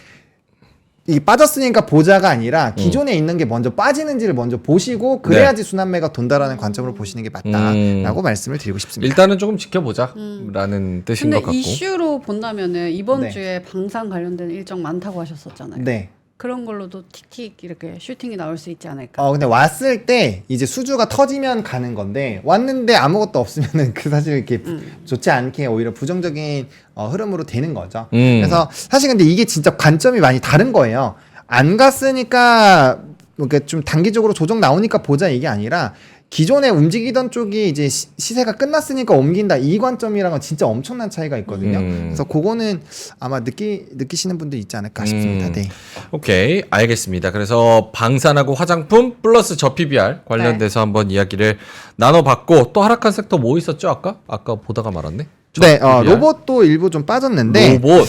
이 빠졌으니까 보자가 아니라 기존에 있는 게 먼저 빠지는지를 먼저 보시고 그래야지 순환매가 돈다라는 관점으로 보시는 게 맞다라고 말씀을 드리고 싶습니다. 일단은 조금 지켜보자라는 뜻인 근데 것 같고. 이슈로 본다면은 이번 네. 주에 방산 관련된 일정 많다고 하셨었잖아요. 네. 그런 걸로도 틱틱 이렇게 슈팅이 나올 수 있지 않을까? 근데 왔을 때 이제 수주가 터지면 가는 건데 왔는데 아무것도 없으면은 그 사실 이렇게 좋지 않게 오히려 부정적인 흐름으로 되는 거죠. 그래서 사실 근데 이게 진짜 관점이 많이 다른 거예요. 안 갔으니까 이렇게 좀 단기적으로 조정 나오니까 보자 이게 아니라 기존에 움직이던 쪽이 이제 시세가 끝났으니까 옮긴다 이 관점이랑은 진짜 엄청난 차이가 있거든요. 그래서 그거는 아마 느끼시는 분도 있지 않을까 싶습니다. 네. 오케이, 알겠습니다. 그래서 방산하고 화장품 플러스 저 PBR 관련돼서 한번 이야기를 나눠봤고 또 하락한 섹터 뭐 있었죠? 아까 보다가 말았네. 네, PBR? 로봇도 일부 좀 빠졌는데 로봇.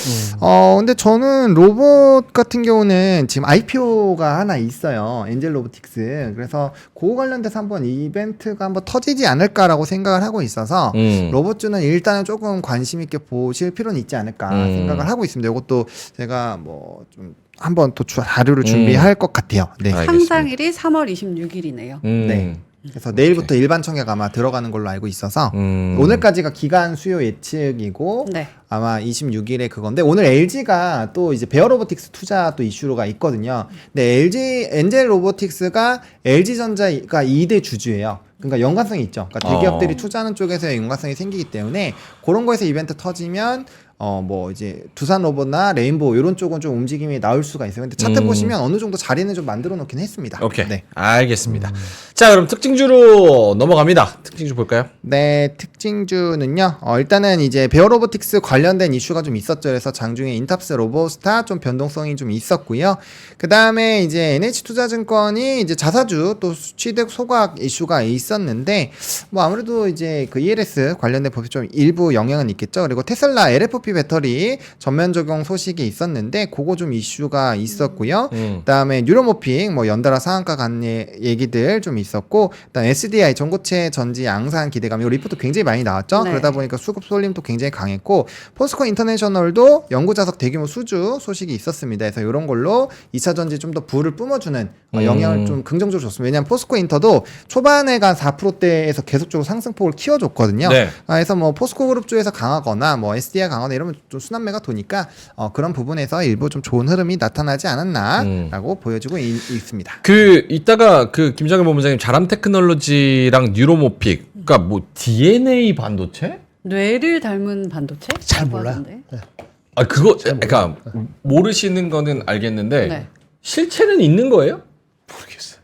근데 저는 로봇 같은 경우는 지금 IPO가 하나 있어요. 엔젤 로보틱스. 그래서 그거 관련돼서 한번 이벤트가 한번 터지지 않을까라고 생각을 하고 있어서 로봇주는 일단은 조금 관심 있게 보실 필요는 있지 않을까 생각을 하고 있습니다. 이것도 제가 뭐 좀 한번 또 자료를 준비할 것 같아요. 네. 알겠습니다. 상장일이 3월 26일이네요. 네. 그래서 내일부터 일반 청약 아마 들어가는 걸로 알고 있어서 오늘까지가 기간 수요 예측이고 네. 아마 26일에 그건데 오늘 LG가 또 이제 베어 로보틱스 투자 또 이슈가 있거든요. 근데 엔젤 로보틱스가 LG전자가 2대 주주예요. 그러니까 연관성이 있죠. 그러니까 대기업들이 투자하는 쪽에서 연관성이 생기기 때문에 그런 거에서 이벤트 터지면 뭐 이제 두산 로봇나 레인보우 이런 쪽은 좀 움직임이 나올 수가 있어요. 근데 차트 보시면 어느 정도 자리는 좀 만들어 놓긴 했습니다. 오케이. 네. 알겠습니다. 자, 그럼 특징주로 넘어갑니다. 특징주 볼까요? 네, 특징주는요. 일단은 이제 베어 로보틱스 관련된 이슈가 좀 있었죠. 그래서 장중에 인탑스 로보스타 좀 변동성이 좀 있었고요. 그 다음에 이제 NH투자증권이 이제 자사주 또 취득 소각 이슈가 있었는데 뭐 아무래도 이제 그 ELS 관련된 법이 좀 일부 영향은 있겠죠. 그리고 테슬라 LFP 배터리 전면 적용 소식이 있었는데 그거 좀 이슈가 있었고요. 그다음에 뉴로모픽 뭐 연달아 상한가 간 얘기들 좀 있었고, 그다음 SDI 전고체 전지 양산 기대감 이 리포트 굉장히 많이 나왔죠. 네. 그러다 보니까 수급 쏠림도 굉장히 강했고 포스코 인터내셔널도 연구 자석 대규모 수주 소식이 있었습니다. 그래서 이런 걸로 2차 전지 좀 더 불을 뿜어주는 영향을 좀 긍정적으로 줬습니다. 왜냐하면 포스코 인터도 초반에 간 4%대에서 계속적으로 상승폭을 키워줬거든요. 네. 그래서 뭐 포스코 그룹 쪽에서 강하거나 뭐 SDI 강하거나 이러면 좀 순환매가 도니까 그런 부분에서 일부 좀 좋은 흐름이 나타나지 않았나라고 보여지고 있습니다. 이따가 그 김정일 본부장님 자람 테크놀로지랑 뉴로모픽, 그러니까 뭐 DNA 반도체? 뇌를 닮은 반도체? 잘 몰라요. 하던데. 아, 그거, 그러니까 모르시는 거는 알겠는데 네. 실체는 있는 거예요? 모르겠어요.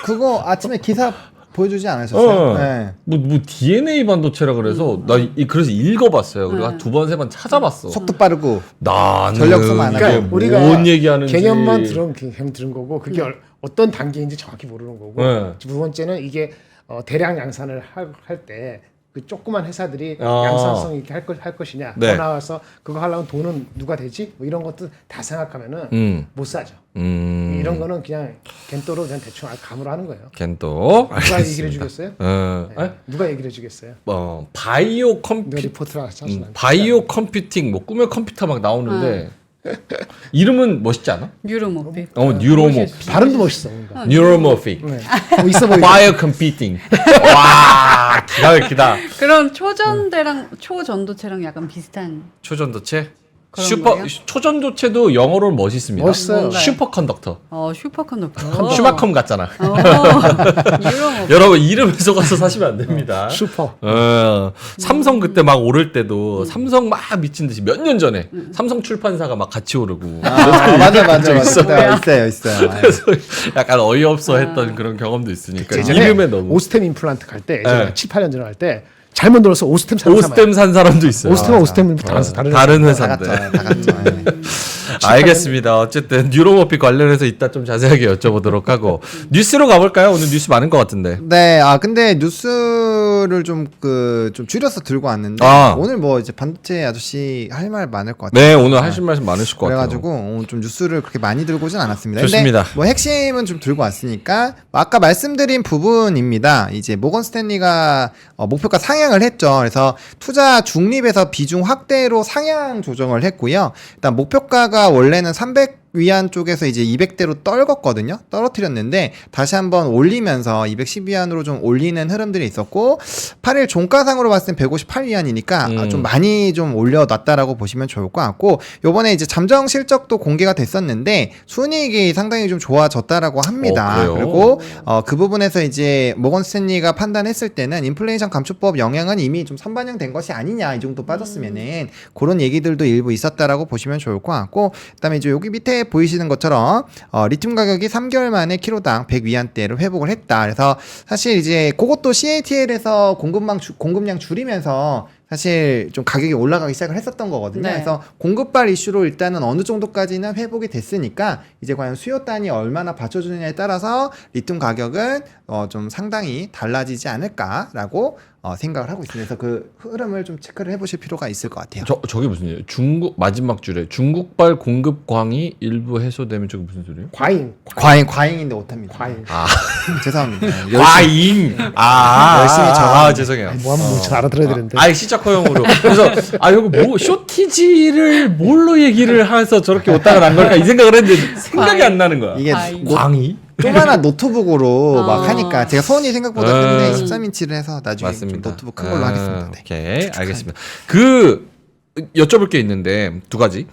그거 아침에 기사 보여주지 않으셨어요? 네. 뭐 DNA 반도체라 그래서 그래서 읽어봤어요. 그리고 한 2번 3번 찾아봤어. 속도 빠르고 나는 전력소 많아요. 이게 그러니까 우리가 뭔 얘기하는지 개념만 들은 거고 그게 어떤 단계인지 정확히 모르는 거고 네. 두 번째는 이게 대량 양산을 할 때 그 조그만 회사들이 아. 양산성 있게 할 것이냐 네. 더 나와서 그거 하려면 돈은 누가 되지 뭐 이런 것도 다 생각하면은 못 사죠. 이런 거는 그냥 겐또로 그냥 대충 감으로 하는 거예요. 겐또 누가 얘기를 해주겠어요? 네. 에? 누가 얘기를 해주겠어요? 바이오 누가 리포트를 하시나? 바이오 컴퓨팅 뭐 꿈의 컴퓨터 막 나오는데 이름은 멋있지 않아? 뉴로모픽. 뉴로모 발음도 멋있어. 뭔가. 뉴로모픽 네. 있어 보이죠. 바이오 컴퓨팅 와 기가 막히다. 그럼 초전대랑 초전도체랑 약간 비슷한. 초전도체 그런 거예요? 초전도체도 영어로 멋있습니다. 멋있어요. 뭔가요? 슈퍼컨덕터 슈퍼컨덕터. 슈마컴 같잖아. 뉴로모픽. 여러분 이름에 속아서 사시면 안 됩니다. 슈퍼. 삼성 그때 막 오를 때도 삼성 막 미친 듯이 몇 년 전에 삼성 출판사가 막 같이 오르고 맞아. 있어요. 있어요. 그래서 약간 어이없어 했던 그런 경험도 있으니까 예전에 이름에 너무 오스템 임플란트 갈 때 네. 7, 8년 전에 할 때 잘못 눌러서 오스템 사는 사람 오스템 산 사람도 있어요. 오스템은 오스템 다른 다른 회사. 회사인데. 다 갔죠. 네. 알겠습니다. 어쨌든 뉴로모픽 관련해서 이따 좀 자세하게 여쭤보도록 하고 뉴스로 가볼까요? 오늘 뉴스 많은 것 같은데. 네, 근데 뉴스를 좀 줄여서 들고 왔는데 오늘 뭐 이제 반도체 아저씨 할 말 많을 것 같아요. 네, 오늘 하실 말씀 많으실 것 같아요. 그래가지고 오늘 좀 뉴스를 그렇게 많이 들고 오진 않았습니다. 좋습니다. 근데 뭐 핵심은 좀 들고 왔으니까 아까 말씀드린 부분입니다. 이제 모건 스탠리가 목표가 상향을 했죠. 그래서 투자 중립에서 비중 확대로 상향 조정을 했고요. 일단 목표가가 원래는 300 위안 쪽에서 이제 200대로 떨궜거든요. 떨어뜨렸는데 다시 한번 올리면서 210 위안으로 좀 올리는 흐름들이 있었고 8일 종가상으로 봤을 땐 158 위안이니까 좀 많이 좀 올려놨다라고 보시면 좋을 것 같고 요번에 이제 잠정 실적도 공개가 됐었는데 순이익이 상당히 좀 좋아졌다라고 합니다. 그래요? 그리고 그 부분에서 이제 모건 스탠리가 판단했을 때는 인플레이션 감축법 영향은 이미 좀 선반영된 것이 아니냐 이 정도 빠졌으면은 그런 얘기들도 일부 있었다라고 보시면 좋을 것 같고 그다음에 이제 여기 밑에 보이시는 것처럼 리튬 가격이 3개월 만에 키로당 100 위안대를 회복을 했다. 그래서 사실 이제 그것도 CATL에서 공급량 줄이면서 사실 좀 가격이 올라가기 시작을 했었던 거거든요. 네. 그래서 공급발 이슈로 일단은 어느 정도까지는 회복이 됐으니까 이제 과연 수요단이 얼마나 받쳐주느냐에 따라서 리튬 가격은 좀 상당히 달라지지 않을까라고 생각을 하고 있습니다. 그래서 그 흐름을 좀 체크를 해보실 필요가 있을 것 같아요. 저게 무슨 일이에요? 중국 마지막 줄에 중국발 공급 광이 일부 해소되면 저게 무슨 소리예요? 과잉인데 오탑니다. 과잉. 죄송합니다. 과잉. 열심히 적어. 죄송해요. 뭐 하면 뭐 알아들어야 되는데. 시적허용으로. 그래서 이거 뭐 쇼티지를 뭘로 얘기를 해서 저렇게 오따가 난 걸까 이 생각을 했는데 생각이 안 나는 거야. 이게 과잉. 광이? 조그만한 노트북으로 막 하니까 제가 손이 생각보다 큰데 13인치를 해서 나중에 좀 맞습니다. 노트북 큰 걸로 하겠습니다. 네. 오케이, 알겠습니다. 그 여쭤볼 게 있는데 두 가지.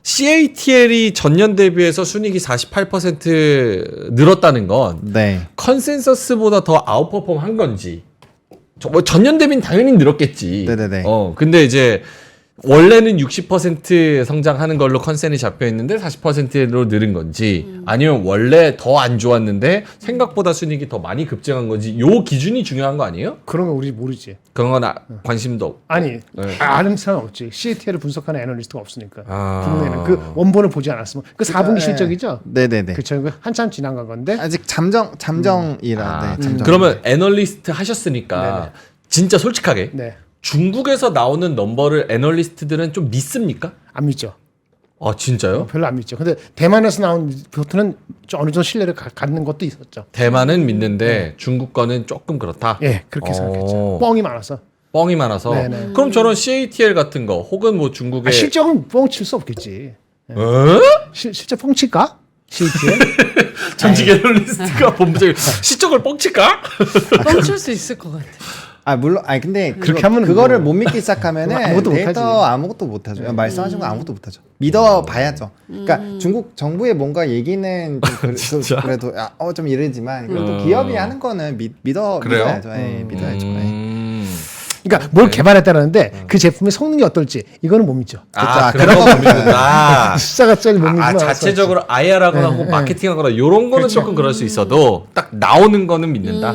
CATL이 전년 대비해서 순이익이 48% 늘었다는 건 네. 컨센서스보다 더 아웃퍼폼 한 건지. 뭐 전년 대비는 당연히 늘었겠지. 네네네. 근데 이제 원래는 60% 성장하는 걸로 컨센이 잡혀 있는데 40%로 늘은 건지 아니면 원래 더 안 좋았는데 생각보다 순이익이 더 많이 급증한 건지 요 기준이 중요한 거 아니에요? 그런 거 우리 모르지. 그런 건 관심도 없. 아니 네. 아는 사람 없지. CATL을 분석하는 애널리스트가 없으니까. 아. 국내에는 그 원본을 보지 않았으면 그 4분기 실적이죠. 네네네. 그쵸. 그 한참 지난 건데. 아직 잠정이라. 네, 잠정. 그러면 애널리스트 하셨으니까 네네. 진짜 솔직하게 네. 중국에서 나오는 넘버를 애널리스트들은 좀 믿습니까? 안 믿죠. 아 진짜요? 별로 안 믿죠. 근데 대만에서 나온 리포트는 좀 어느 정도 신뢰를 갖는 것도 있었죠. 대만은 믿는데 중국 거는 조금 그렇다. 예, 그렇게 생각했죠. 뻥이 많아서. 뻥이 많아서. 네네. 그럼 저런 CATL 같은 거 혹은 뭐 중국의 실적은 뻥칠 수 없겠지. 어? 실제 뻥칠까? CATL? 전직 애널리스트가 본부장이 시적을 뻥칠까? 뻥칠 수 있을 것 같아. 물론 근데 그렇게 하면 그거를 뭐- 못 믿기 시작하면은 아무것도 데이터 못하지. 아무것도 못하죠. 말씀하신 거 아무것도 못하죠. 믿어 봐야죠. 그러니까 중국 정부의 뭔가 얘기는 좀 그래도 좀 이르지만 그래도 기업이 하는 거는 믿어야죠. 예, 믿어야죠. 예. 그러니까 뭘 개발했다는데 그 제품의 성능이 어떨지 이거는 못 믿죠. 아, 그런 그런 거 거 보는구나. 숫자가 짜리 못 믿으면 자체적으로 IR하거나 혹은 마케팅하거나 요런 거는 조금 그럴 수 있어도 딱 나오는 거는 믿는다.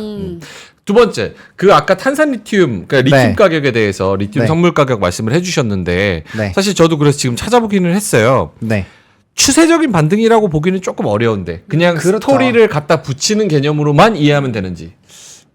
두 번째, 그 아까 탄산 리튬, 그러니까 리튬 네. 가격에 대해서 리튬 네. 선물 가격 말씀을 해주셨는데 네. 사실 저도 그래서 지금 찾아보기는 했어요. 네. 추세적인 반등이라고 보기는 조금 어려운데 그냥 그렇죠. 스토리를 갖다 붙이는 개념으로만 이해하면 되는지.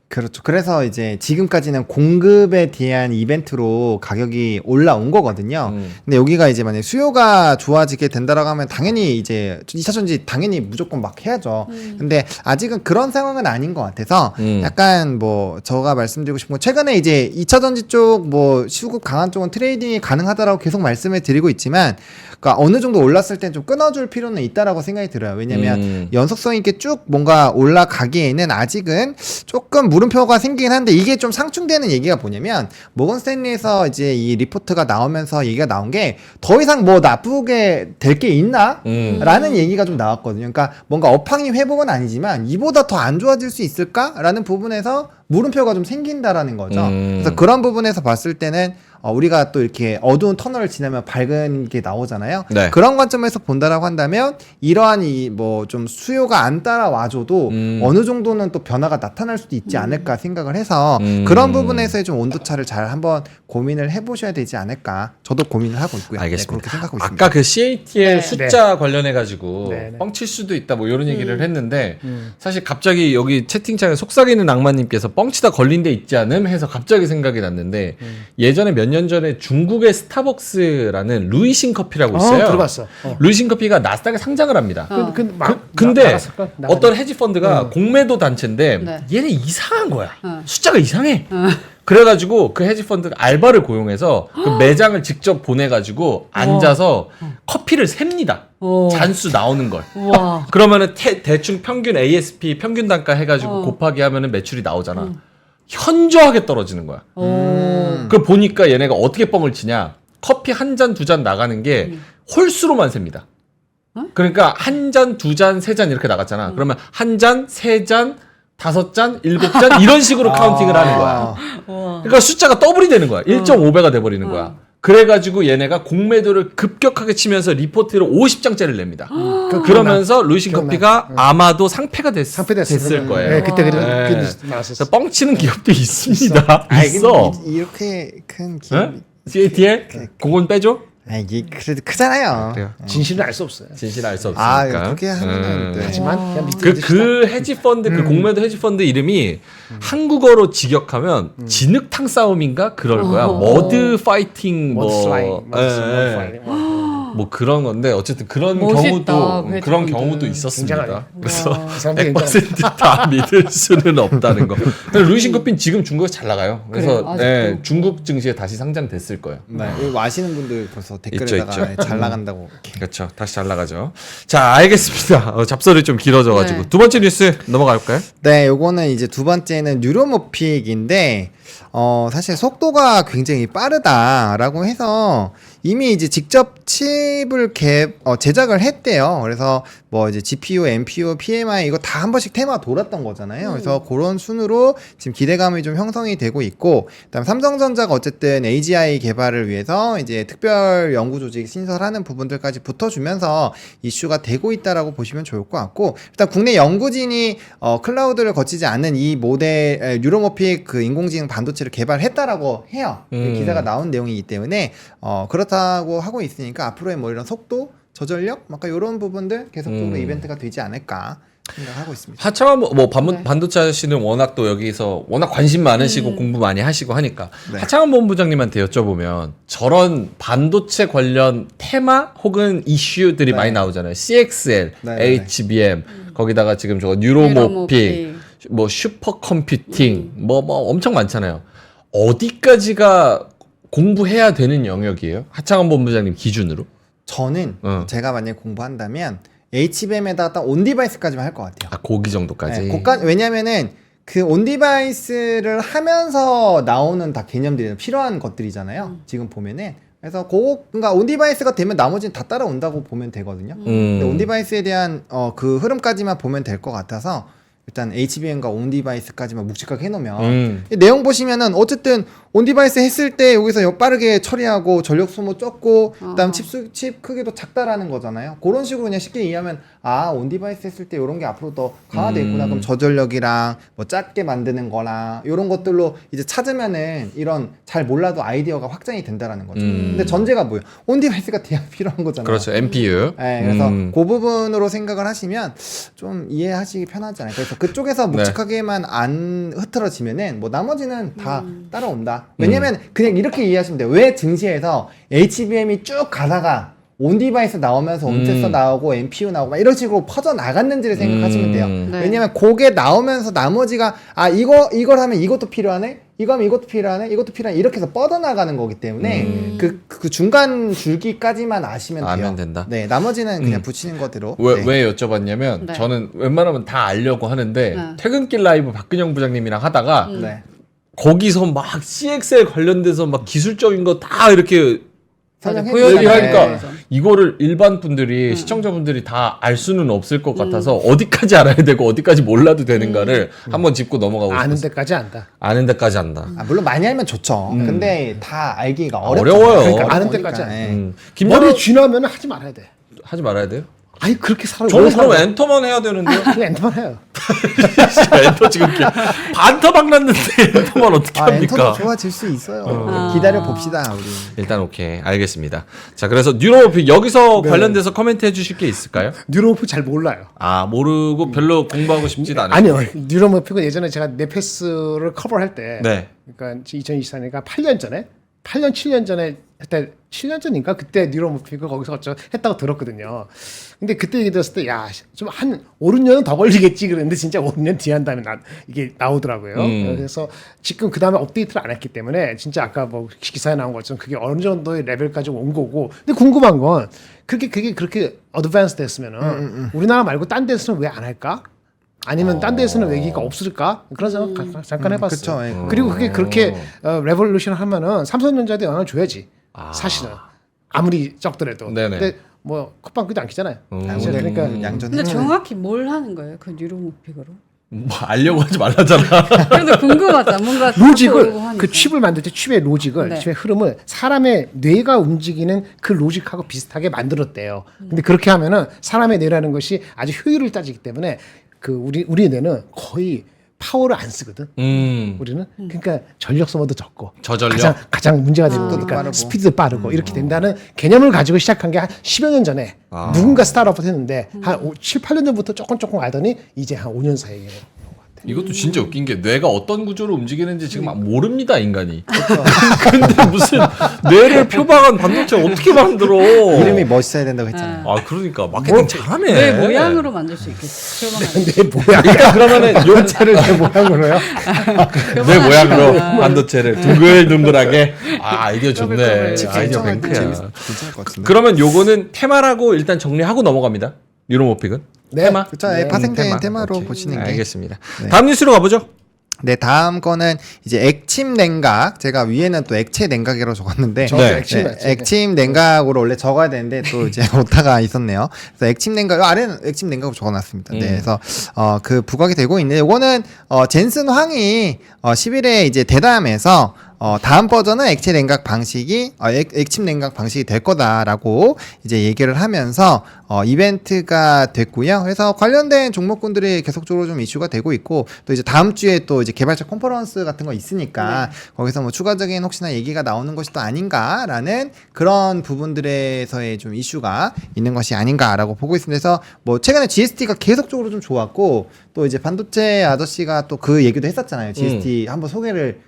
그렇죠. 그래서 이제 지금까지는 공급에 대한 이벤트로 가격이 올라온 거거든요. 근데 여기가 이제 만약에 수요가 좋아지게 된다라고 하면 당연히 이제 2차 전지 당연히 무조건 막 해야죠. 근데 아직은 그런 상황은 아닌 것 같아서 약간 뭐 제가 말씀드리고 싶은 건 최근에 이제 2차 전지 쪽 뭐 수급 강한 쪽은 트레이딩이 가능하다라고 계속 말씀을 드리고 있지만 그러니까 어느 정도 올랐을 땐 좀 끊어줄 필요는 있다라고 생각이 들어요. 왜냐면 연속성 있게 쭉 뭔가 올라가기에는 아직은 조금 물음표가 생기긴 한데 이게 좀 상충되는 얘기가 뭐냐면 모건 스탠리에서 이제 이 리포트가 나오면서 얘기가 나온 게 더 이상 뭐 나쁘게 될 게 있나? 라는 얘기가 좀 나왔거든요. 그러니까 뭔가 업황이 회복은 아니지만 이보다 더 안 좋아질 수 있을까? 라는 부분에서 물음표가 좀 생긴다라는 거죠. 그래서 그런 부분에서 봤을 때는 우리가 또 이렇게 어두운 터널을 지나면 밝은 게 나오잖아요. 네. 그런 관점에서 본다라고 한다면 이러한 이 뭐 좀 수요가 안 따라와줘도 어느 정도는 또 변화가 나타날 수도 있지 않을까 생각을 해서 그런 부분에서의 좀 온도차를 잘 한번 고민을 해보셔야 되지 않을까. 저도 고민을 하고 있고요. 알겠습니다. 네, 그렇게 생각하고 있습니다. 아까 그 CATL 네. 숫자 관련해 가지고 네, 네. 뻥칠 수도 있다 뭐 이런 얘기를 했는데 사실 갑자기 여기 채팅창에 속삭이는 악마님께서 뻥치다 걸린 데 있지 않음 해서 갑자기 생각이 났는데 예전에 몇 년 전에 중국의 스타벅스라는 루이신 커피라고 있어요. 들어봤어. 루이신 커피가 나스닥에 상장을 합니다. 근데 나갔을까? 어떤 헤지 펀드가 공매도 단체인데 네. 얘네 이상한 거야. 숫자가 이상해. 그래가지고 그 헤지 펀드가 알바를 고용해서 그 매장을 직접 보내가지고 앉아서 커피를 셉니다. 잔수 나오는 걸. 와. 그러면은 대충 평균 ASP 평균 단가 해가지고 곱하기 하면은 매출이 나오잖아. 현저하게 떨어지는 거야. 그 보니까 얘네가 어떻게 뻥을 치냐. 커피 한 잔, 두 잔 나가는 게 홀수로만 셉니다. 그러니까 한 잔, 두 잔, 세 잔 이렇게 나갔잖아. 그러면 한 잔, 세 잔, 다섯 잔, 일곱 잔 이런 식으로 카운팅을 하는 거야. 그러니까 숫자가 더블이 되는 거야. 1.5배가 돼버리는 거야. 그래가지고 얘네가 공매도를 급격하게 치면서 리포트를 50장짜리를 냅니다. 그러면서 루이신 커피가 아마도 상패가 됐을 거예요. 네, 그때 네. 나왔었어. 그래서 뻥치는 기업도 있습니다. 있어. 이렇게 큰 기업. 네? CATL? 그건 빼줘? 이게 그래도 크잖아요. 그래요. 진실은 알 수 없어요. 진실 알 수 없으니까. 그렇게 하면은 네. 하지만 그냥 믿고 그 헤지 펀드 그 공매도 헤지 펀드 이름이 한국어로 직역하면 진흙탕 싸움인가 그럴 거야. 머드 파이팅 뭐. 머드 슬라임, 예, 예. 뭐 그런 건데 어쨌든 그런 멋있다, 경우도 그 그런 회장님들. 경우도 있었습니다. 굉장하네. 그래서 와. 100%다 믿을 수는 없다는 거. 루이신 커피는 지금 중국에서 잘 나가요. 그래서 그래요? 아직도? 네, 중국 증시에 다시 상장됐을 거예요. 네, 여기 아시는 분들 벌써 댓글에다가 있죠. 네, 잘 나간다고. 이렇게. 그렇죠. 다시 잘 나가죠. 자, 알겠습니다. 잡설이 좀 길어져가지고 네. 두 번째 뉴스 넘어갈까요? 네, 요거는 이제 두 번째는 뉴로모픽인데 사실 속도가 굉장히 빠르다라고 해서 이미 이제 직접 칩을 제작을 했대요. 그래서 뭐 이제 GPU, NPU, PMI 이거 다 한 번씩 테마 돌았던 거잖아요. 그래서 그런 순으로 지금 기대감이 좀 형성이 되고 있고, 그다음 삼성전자가 어쨌든 AGI 개발을 위해서 이제 특별 연구 조직 신설하는 부분들까지 붙어주면서 이슈가 되고 있다라고 보시면 좋을 것 같고, 일단 국내 연구진이 클라우드를 거치지 않는 이 모델 뉴로모픽 그 인공지능 반도체를 개발했다라고 해요. 기사가 나온 내용이기 때문에 그렇다고 하고 있으니까 앞으로의 뭐 이런 속도, 저전력, 막 이런 부분들 계속적으로 이벤트가 되지 않을까 생각하고 있습니다. 하창원 뭐 네. 반도체 하시는 워낙 또 여기서 워낙 관심 많으시고 공부 많이 하시고 하니까 네. 하창원 본부장님한테 여쭤보면 저런 반도체 관련 테마 혹은 이슈들이 네. 많이 나오잖아요. CXL, 네, 네. HBM, 거기다가 지금 저거 뉴로모픽, 뉴로모픽. 뭐 슈퍼컴퓨팅, 뭐 엄청 많잖아요. 어디까지가 공부해야 되는 영역이에요? 하창원 본부장님 기준으로? 저는 어. 제가 만약에 공부한다면 HBM에다가 딱 온디바이스까지만 할 것 같아요. 아, 고기 정도까지. 네, 왜냐면은 그 온디바이스를 하면서 나오는 다 개념들이 필요한 것들이잖아요. 지금 보면은. 그래서 그러니까 온디바이스가 되면 나머지는 다 따라온다고 보면 되거든요. 근데 온디바이스에 대한 그 흐름까지만 보면 될 것 같아서 일단 HBM과 온디바이스까지만 묵직하게 해놓으면 이 내용 보시면은 어쨌든 온디바이스 했을 때 여기서 빠르게 처리하고 전력 소모 적고 그다음 칩 크기도 작다라는 거잖아요. 그런 식으로 그냥 쉽게 이해하면 온디바이스 했을 때 이런 게 앞으로 더 강화돼 있구나. 그럼 저전력이랑 뭐 작게 만드는 거랑 이런 것들로 이제 찾으면은 이런 잘 몰라도 아이디어가 확장이 된다라는 거죠. 근데 전제가 뭐예요? 온디바이스가 돼야 필요한 거잖아요. 그렇죠. NPU. 네, 그래서 그 부분으로 생각을 하시면 좀 이해하시기 편하지 않아요. 그래서 그쪽에서 묵직하게만 안 흐트러지면은 뭐 나머지는 다 따라온다. 왜냐면 그냥 이렇게 이해하시면 돼요. 왜 증시에서 HBM이 쭉 가다가 온디바이스 나오면서 온세서 나오고 NPU 나오고 막 이런 식으로 퍼져 나갔는지를 생각하시면 돼요. 네. 왜냐면 그게 나오면서 나머지가 이걸 하면 이것도 필요하네. 이거 하면 이것도 필요하네. 이것도 필요하네. 이렇게 해서 뻗어나가는 거기 때문에 그 중간 줄기까지만 아시면 돼요. 알면 된다. 네, 나머지는 그냥 붙이는 거대로. 네. 왜 여쭤봤냐면 네. 저는 웬만하면 다 알려고 하는데 네. 퇴근길 라이브 박근영 부장님이랑 하다가 네. 거기서 막 CXL 관련돼서 막 기술적인 거 다 이렇게 설명해 얘기하니까 네. 이거를 일반 분들이 시청자분들이 다 알 수는 없을 것 같아서 어디까지 알아야 되고 어디까지 몰라도 되는가를 한번 짚고 넘어가고 아는 싶었어요. 데까지 안다. 아는 데까지 안다. 물론 많이 알면 좋죠. 근데 다 알기가 어려워요. 그러니까 아는 데까지 안 네. 머리 김정은 쥐나면 하지 말아야 돼. 하지 말아야 돼요? 아니 그렇게 살아. 저는 그럼 엔터만 해야 되는데요. 그냥 엔터만 해요. 엔터 지금 반터박 났는데 엔터만 어떻게 엔터도 합니까? 좋아질 수 있어요. 기다려 봅시다, 우리. 일단 오케이 알겠습니다. 자 그래서 뉴로모픽 여기서 관련돼서 코멘트 해주실 게 있을까요? 뉴로모픽 잘 몰라요. 아 모르고 별로 공부하고 싶지도 않아요. 아니요. 뉴로모픽은 예전에 제가 네페스를 커버할 때, 네. 그러니까 2024니까 8년 전에, 8년 7년 전에 그때 7년 전인가 그때 뉴로모픽을 거기서 했다고 들었거든요. 근데 그때 얘기 들었을 때 야 좀 한 5, 6년은 더 걸리겠지 그랬는데 진짜 5, 6년 뒤에 한 다음에 이게 나오더라고요. 그래서 지금 그 다음에 업데이트를 안 했기 때문에 진짜 아까 뭐 기사에 나온 것처럼 그게 어느 정도의 레벨까지 온 거고. 근데 궁금한 건 그게 그렇게 어드밴스 됐으면은 우리나라 말고 딴 데서는 왜 안 할까? 아니면 딴 데서는 왜 얘기가 없을까? 그런 생각 잠깐 해봤어요. 그쵸, 예. 그리고 그게 그렇게 레볼루션 하면은 삼성전자도 영향을 줘야지. 사실은 아무리 적더라도. 네네. 근데 뭐 콧방귀도 안 키잖아요. 오늘 그러니까 양전 근데 정확히 뭘 하는 거예요? 그 뉴로모픽으로? 뭐 알려고 하지 말라잖아. 그래도 궁금하다. 뭔가 로직을 오고 하니까. 그 칩을 만들 때 칩의 로직을 네. 칩의 흐름을 사람의 뇌가 움직이는 그 로직하고 비슷하게 만들었대요. 근데 그렇게 하면은 사람의 뇌라는 것이 아주 효율을 따지기 때문에 그 우리 뇌는 거의 파워를 안 쓰거든. 우리는 그러니까 전력 소모도 적고 저전력? 가장 문제가 되는 속도도 거니까 빠르고. 스피드도 빠르고 이렇게 된다는 개념을 가지고 시작한 게 한 10여 년 전에 누군가 스타트업을 했는데 한 7, 8년 전부터 조금 알더니 이제 한 5년 사이에 이것도 진짜 웃긴 게 뇌가 어떤 구조로 움직이는지 지금 모릅니다 인간이. 근데 무슨 뇌를 표방한 반도체 어떻게 만들어? 이름이 멋있어야 된다고 했잖아요. 아 그러니까 마케팅 잘하네. 뇌 모양으로 만들 수 있겠지. 내 모양. 일단 그러면은 요 차를 내 모양으로요? 뇌 모양으로 반도체를 둥글둥글하게. 아 아이디어 좋네. 집 아이디어 설정할 때 뱅크야. 괜찮을 것 같은데. 그러면 요거는 테마라고 일단 정리하고 넘어갑니다. 유로모픽은 네. 테마. 그렇죠. 파생된 테마로 오케이. 보시는 게. 알겠습니다. 네. 다음 뉴스로 가보죠. 네, 다음 거는 이제 액침 냉각. 제가 위에는 또 액체 냉각이라고 적었는데 네. 액침 냉각으로 원래 적어야 되는데 또 이제 오타가 있었네요. 그래서 액침 냉각 아래는 액침 냉각으로 적어놨습니다. 네, 그래서 그 부각이 되고 있는데 이거는 젠슨 황이 10일에 이제 대담에서 다음 버전은 액체 냉각 방식이 액침 냉각 방식이 될 거다라고 이제 얘기를 하면서 이벤트가 됐고요. 그래서 관련된 종목군들이 계속적으로 좀 이슈가 되고 있고 또 이제 다음 주에 또 이제 개발자 컨퍼런스 같은 거 있으니까 거기서 뭐 추가적인 혹시나 얘기가 나오는 것이 또 아닌가라는 그런 부분들에서의 좀 이슈가 있는 것이 아닌가라고 보고 있습니다. 그래서 뭐 최근에 GST가 계속적으로 좀 좋았고 또 이제 반도체 아저씨가 또 그 얘기도 했었잖아요. GST 한번 소개를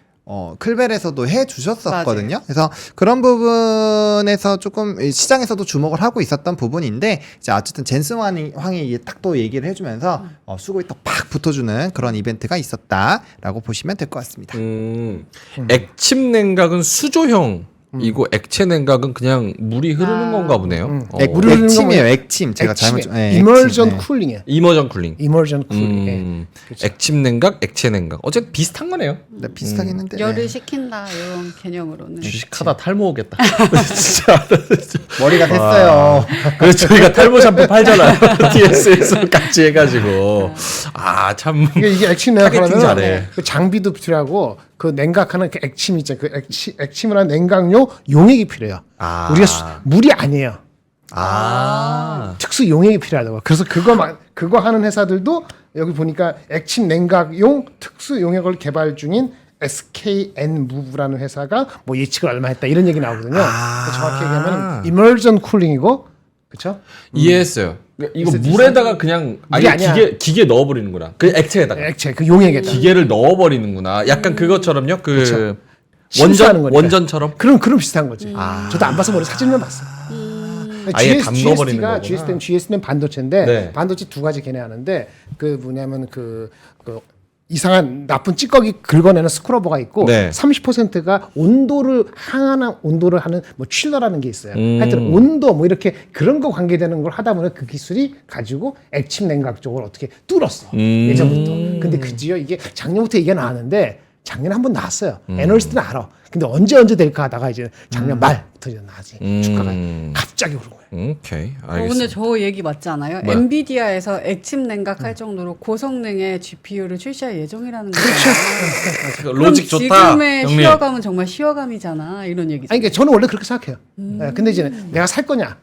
클벨에서도 해 주셨었거든요. 맞아요. 그래서 그런 부분에서 조금 시장에서도 주목을 하고 있었던 부분인데 이제 어쨌든 젠슨 황이 딱 또 얘기를 해주면서 수급이 또 팍 붙어주는 그런 이벤트가 있었다라고 보시면 될 것 같습니다. 액침 냉각은 수조형. 이거 액체 냉각은 그냥 물이 흐르는 건가 보네요. 액침이에요. 액침. 제가 잘못 이머전 액침, 쿨링이에요. 이머전 쿨링. 이머전 쿨링. 예. 그렇죠. 액침 냉각, 액체 냉각. 어쨌든 비슷한 거네요. 네, 비슷하긴 했는데 열을 식힌다 이런 개념으로는. 주식하다 탈모 오겠다. 진짜. 머리가 됐어요. 그래서 저희가 탈모 샴푸 팔잖아요. TS에서 같이 해가지고. 아, 참. 이게 액침 타겟팅 냉각하면 잘해. 그 장비도 필요하고 그 냉각하는 그 액침 있잖아요. 그 액침을 한 냉각용 용액이 필요해요. 아. 우리가 물이 아니에요. 아. 특수 용액이 필요하다고. 그래서 그거 하는 회사들도 여기 보니까 액침 냉각용 특수 용액을 개발 중인 SKN 무브라는 회사가 뭐 예측을 얼마 했다 이런 얘기 나오거든요. 정확히 얘기하면 이머전 쿨링이고 그렇죠? 이해했어요. 이거 있을 수 물에다가 그냥 물이 아니야. 기계 넣어버리는구나. 그 액체에다가. 액체 그 용액에다. 기계를 넣어버리는구나. 약간 그것처럼요. 그 그렇죠. 심수하는 거니까. 원전처럼. 그럼 비슷한 거지. 저도 안 봐서 모르 사진만 봤어. 아예 담궈버리는 거구나. GST는 반도체인데 네. 반도체 두 가지 걔네 하는데 그 뭐냐면 그 이상한 나쁜 찌꺼기 긁어내는 스크러버가 있고 네. 30%가 온도를 항하는 온도를 하는 뭐 칠러라는 게 있어요. 하여튼 온도 뭐 이렇게 그런 거 관계되는 걸 하다 보니 그 기술이 가지고 액침 냉각 쪽을 어떻게 뚫었어 예전부터. 근데 그지요 이게 작년부터 얘기가 나왔는데 작년에 한 번 나왔어요. 애널리스트는 알아. 근데 언제 될까 하다가 이제 작년 말부터 이제 나지. 주가가 갑자기 오른 거예요. 오케이. 알겠습니다. 근데 저 얘기 맞지 않아요? 뭐야? 엔비디아에서 액침 냉각할 정도로 고성능의 GPU를 출시할 예정이라는 거잖아요. 로직 그럼 좋다. 지금의 형님. 쉬어감은 정말 쉬어감이잖아. 이런 얘기죠. 아니 그러니까 저는 원래 그렇게 생각해요. 근데 이제 내가 살 거냐?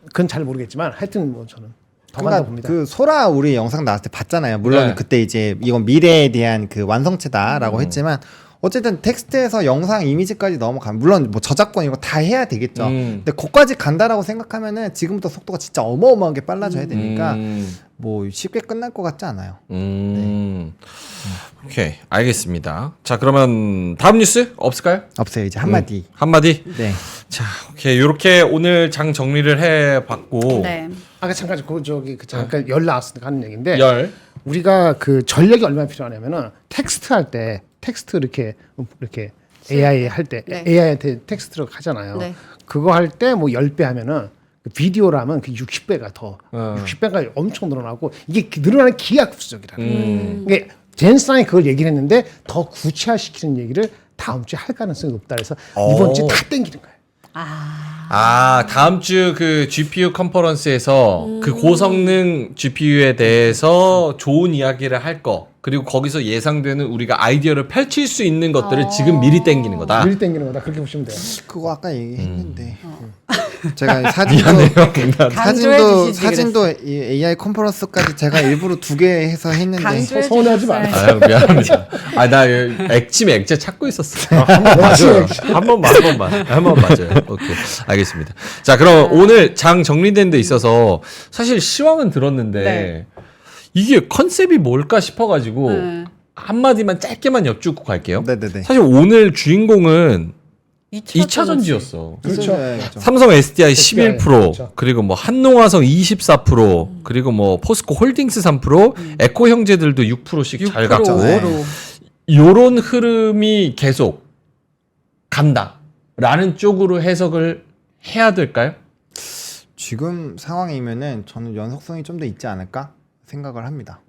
그건 잘 모르겠지만 하여튼 뭐 저는 더 간다 봅니다. 그 소라 우리 영상 나왔을 때 봤잖아요. 물론 네. 그때 이제 이건 미래에 대한 그 완성체다라고 했지만 어쨌든 텍스트에서 영상 이미지까지 넘어가면 물론 뭐 저작권 이거 다 해야 되겠죠. 근데 거기까지 간다라고 생각하면은 지금부터 속도가 진짜 어마어마하게 빨라져야 되니까 뭐 쉽게 끝날 것 같지 않아요. 오케이. 알겠습니다. 자, 그러면 다음 뉴스 없을까요? 없어요. 이제 한마디. 한마디. 네. 자, 오케이. 요렇게 오늘 장 정리를 해 봤고. 네. 아까 잠깐 잠깐 열 나왔으니까 하는 얘기인데 열. 우리가 그 전력이 얼마나 필요하냐면은 텍스트 할 때 텍스트 이렇게 AI 할 때 네. AI한테 텍스트로 하잖아요. 네. 그거 할 때 뭐 10배 하면은 그 비디오로 하면 그 60배가 더 60배가 엄청 늘어나고 이게 늘어나는 기하급수적이라는 거예요. 이게 젠슨이 그걸 얘기를 했는데 더 구체화시키는 얘기를 다음 주에 할 가능성이 높다 그래서 이번 주에 다 땡기는 거예요. 아, 다음 주 그 GPU 컨퍼런스에서 그 고성능 GPU에 대해서 좋은 이야기를 할 거. 그리고 거기서 예상되는 우리가 아이디어를 펼칠 수 있는 것들을 지금 미리 땡기는 거다. 늘 땡기는 거다 그렇게 보시면 돼요. 그거 아까 얘기했는데 제가 강조해 주시지 사진도 이 AI 컨퍼런스까지 제가 일부러 2개 해서 했는데 강조해 서운해하지 주셨어요. 마. 아유, 미안합니다. 아, 나 액침 액체 찾고 있었어. 맞아요. 한 번만 맞아요. 오케이. 알겠습니다. 자, 그럼 오늘 장 정리된 데 있어서 사실 시황은 들었는데 네. 이게 컨셉이 뭘까 싶어가지고 네. 한마디만 짧게만 여쭙고 갈게요. 네네네. 사실 오늘 주인공은 2차 2차 전지였어. 그렇죠. 네, 그렇죠. 삼성 SDI 11%, 그렇죠. 그리고 뭐 한농화성 24%, 그리고 뭐 포스코 홀딩스 3%, 에코 형제들도 6%씩 잘 6%, 갔고, 5%. 요런 흐름이 계속 간다라는 쪽으로 해석을 해야 될까요? 지금 상황이면은 저는 연속성이 좀 더 있지 않을까 생각을 합니다.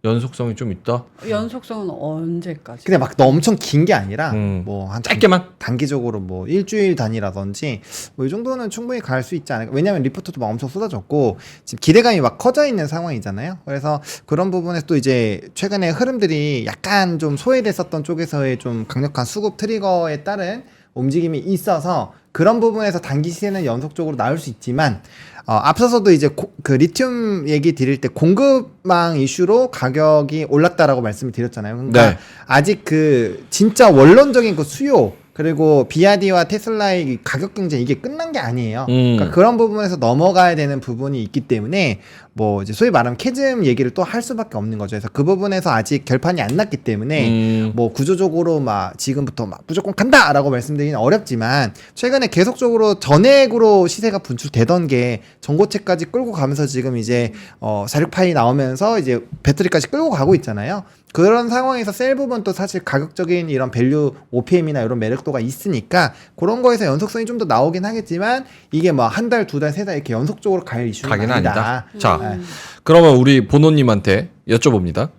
연속성이 좀 있다. 연속성은 언제까지? 근데 막 엄청 긴 게 아니라 음. 뭐 한 짧게만. 단기적으로 뭐 일주일 단위라든지 뭐 이 정도는 충분히 갈 수 있지 않을까. 왜냐하면 리포트도 막 엄청 쏟아졌고 지금 기대감이 막 커져 있는 상황이잖아요. 그래서 그런 부분에서 또 이제 최근에 흐름들이 약간 좀 소외됐었던 쪽에서의 좀 강력한 수급 트리거에 따른 움직임이 있어서 그런 부분에서 단기 시세는 연속적으로 나올 수 있지만 앞서서도 이제 그 리튬 얘기 드릴 때 공급망 이슈로 가격이 올랐다라고 말씀을 드렸잖아요. 그러니까 네. 아직 그 진짜 원론적인 그 수요 그리고 비아디와 테슬라의 이 가격 경쟁 이게 끝난 게 아니에요. 그러니까 그런 부분에서 넘어가야 되는 부분이 있기 때문에 뭐 이제 소위 말하면 캐즘 얘기를 또 할 수밖에 없는 거죠. 그래서 그 부분에서 아직 결판이 안 났기 때문에 뭐 구조적으로 막 지금부터 막 무조건 간다라고 말씀드리기는 어렵지만 최근에 계속적으로 전액으로 시세가 분출되던 게 전고체까지 끌고 가면서 지금 이제 46파이 나오면서 이제 배터리까지 끌고 가고 있잖아요. 그런 상황에서 셀 부분도 사실 가격적인 이런 밸류 OPM이나 이런 매력도가 있으니까 그런 거에서 연속성이 좀 더 나오긴 하겠지만 이게 뭐 한 달, 두 달, 세 달 이렇게 연속적으로 갈 이슈는 가긴 아니다. 아니다. 자, 네. 그러면 우리 보노님한테 여쭤봅니다.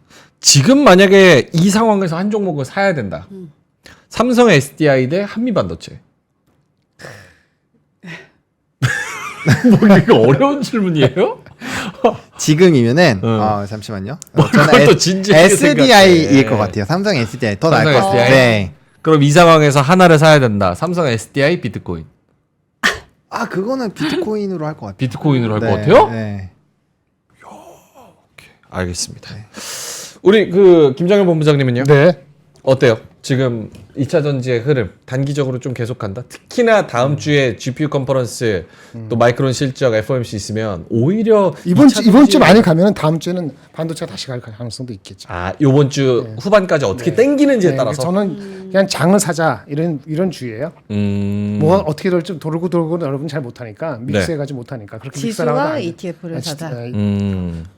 지금 만약에 이 상황에서 한 종목을 사야 된다. 삼성 SDI 대 한미반도체. 뭐 이거 어려운 질문이에요? 지금이면은 응. 잠시만요. 그걸 또 진지하게 SDI일 생각해. 것 같아요. 삼성 SDI 더 나을 삼성 것 같아요. SDI? 네. 그럼 이 상황에서 하나를 사야 된다. 삼성 SDI 비트코인. 그거는 비트코인으로 할 것 같아요. 비트코인으로 할 것 네, 같아요? 네. 알겠습니다. 우리 그 김장현 본부장님은요? 네. 어때요? 지금 2차 전지의 흐름 단기적으로 좀 계속간다. 특히나 다음 주에 GPU 컨퍼런스 또 마이크론 실적 FOMC 있으면 오히려 이번 2차 이번 주 전지- 많이 가면은 다음 주에는 반도체가 다시 갈 가능성도 있겠죠. 요번 주 후반까지 어떻게 땡기는지에 네, 따라서 저는 그냥 장을 사자 이런 주의예요. 뭐 어떻게 될지 돌고 여러분 잘 못하니까 믹스해가지 못하니까 그렇게 믹스하라고 지수와 안 돼요. ETF를 사자.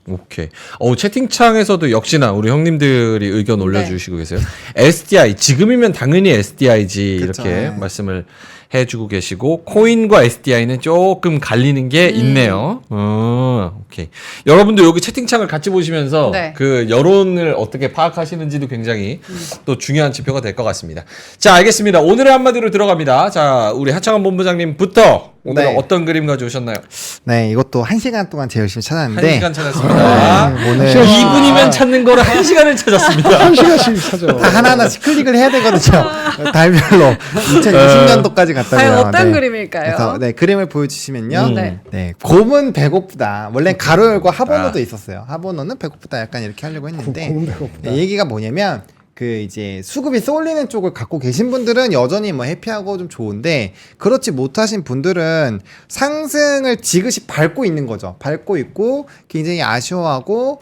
오케이. 채팅창에서도 역시나 우리 형님들이 의견 올려주시고 계세요. SDI 지금이면 당연히 SDI지 그쵸. 이렇게 말씀을 해주고 계시고 코인과 SDI는 조금 갈리는 게 있네요. 오케이. 여러분도 여기 채팅창을 같이 보시면서 네. 그 여론을 어떻게 파악하시는지도 굉장히 또 중요한 지표가 될 것 같습니다. 자, 알겠습니다. 오늘의 한마디로 들어갑니다. 자, 우리 하창원 본부장님부터 오늘 네. 어떤 그림 가져오셨나요? 네, 이것도 1시간 동안 제 열심히 찾았는데 1시간 찾았습니다. 오늘 2분이면 찾는 거를 1시간을 찾았습니다. 한 시간씩 사죠. 다 하나하나씩 클릭을 해야 되거든요. 달별로 2020년도까지 갔다고요. 과연 어떤 네. 그림일까요? 그래서 네, 그림을 보여주시면요. 네. 네, 곰은 배고프다. 원래 가로 열고 하버너도 있었어요. 하버너는 배고프다 약간 이렇게 하려고 했는데 곰은 배고프다. 네, 얘기가 뭐냐면 그 이제 수급이 쏠리는 쪽을 갖고 계신 분들은 여전히 뭐 해피하고 좀 좋은데 그렇지 못하신 분들은 상승을 지그시 밟고 있는 거죠. 밟고 있고 굉장히 아쉬워하고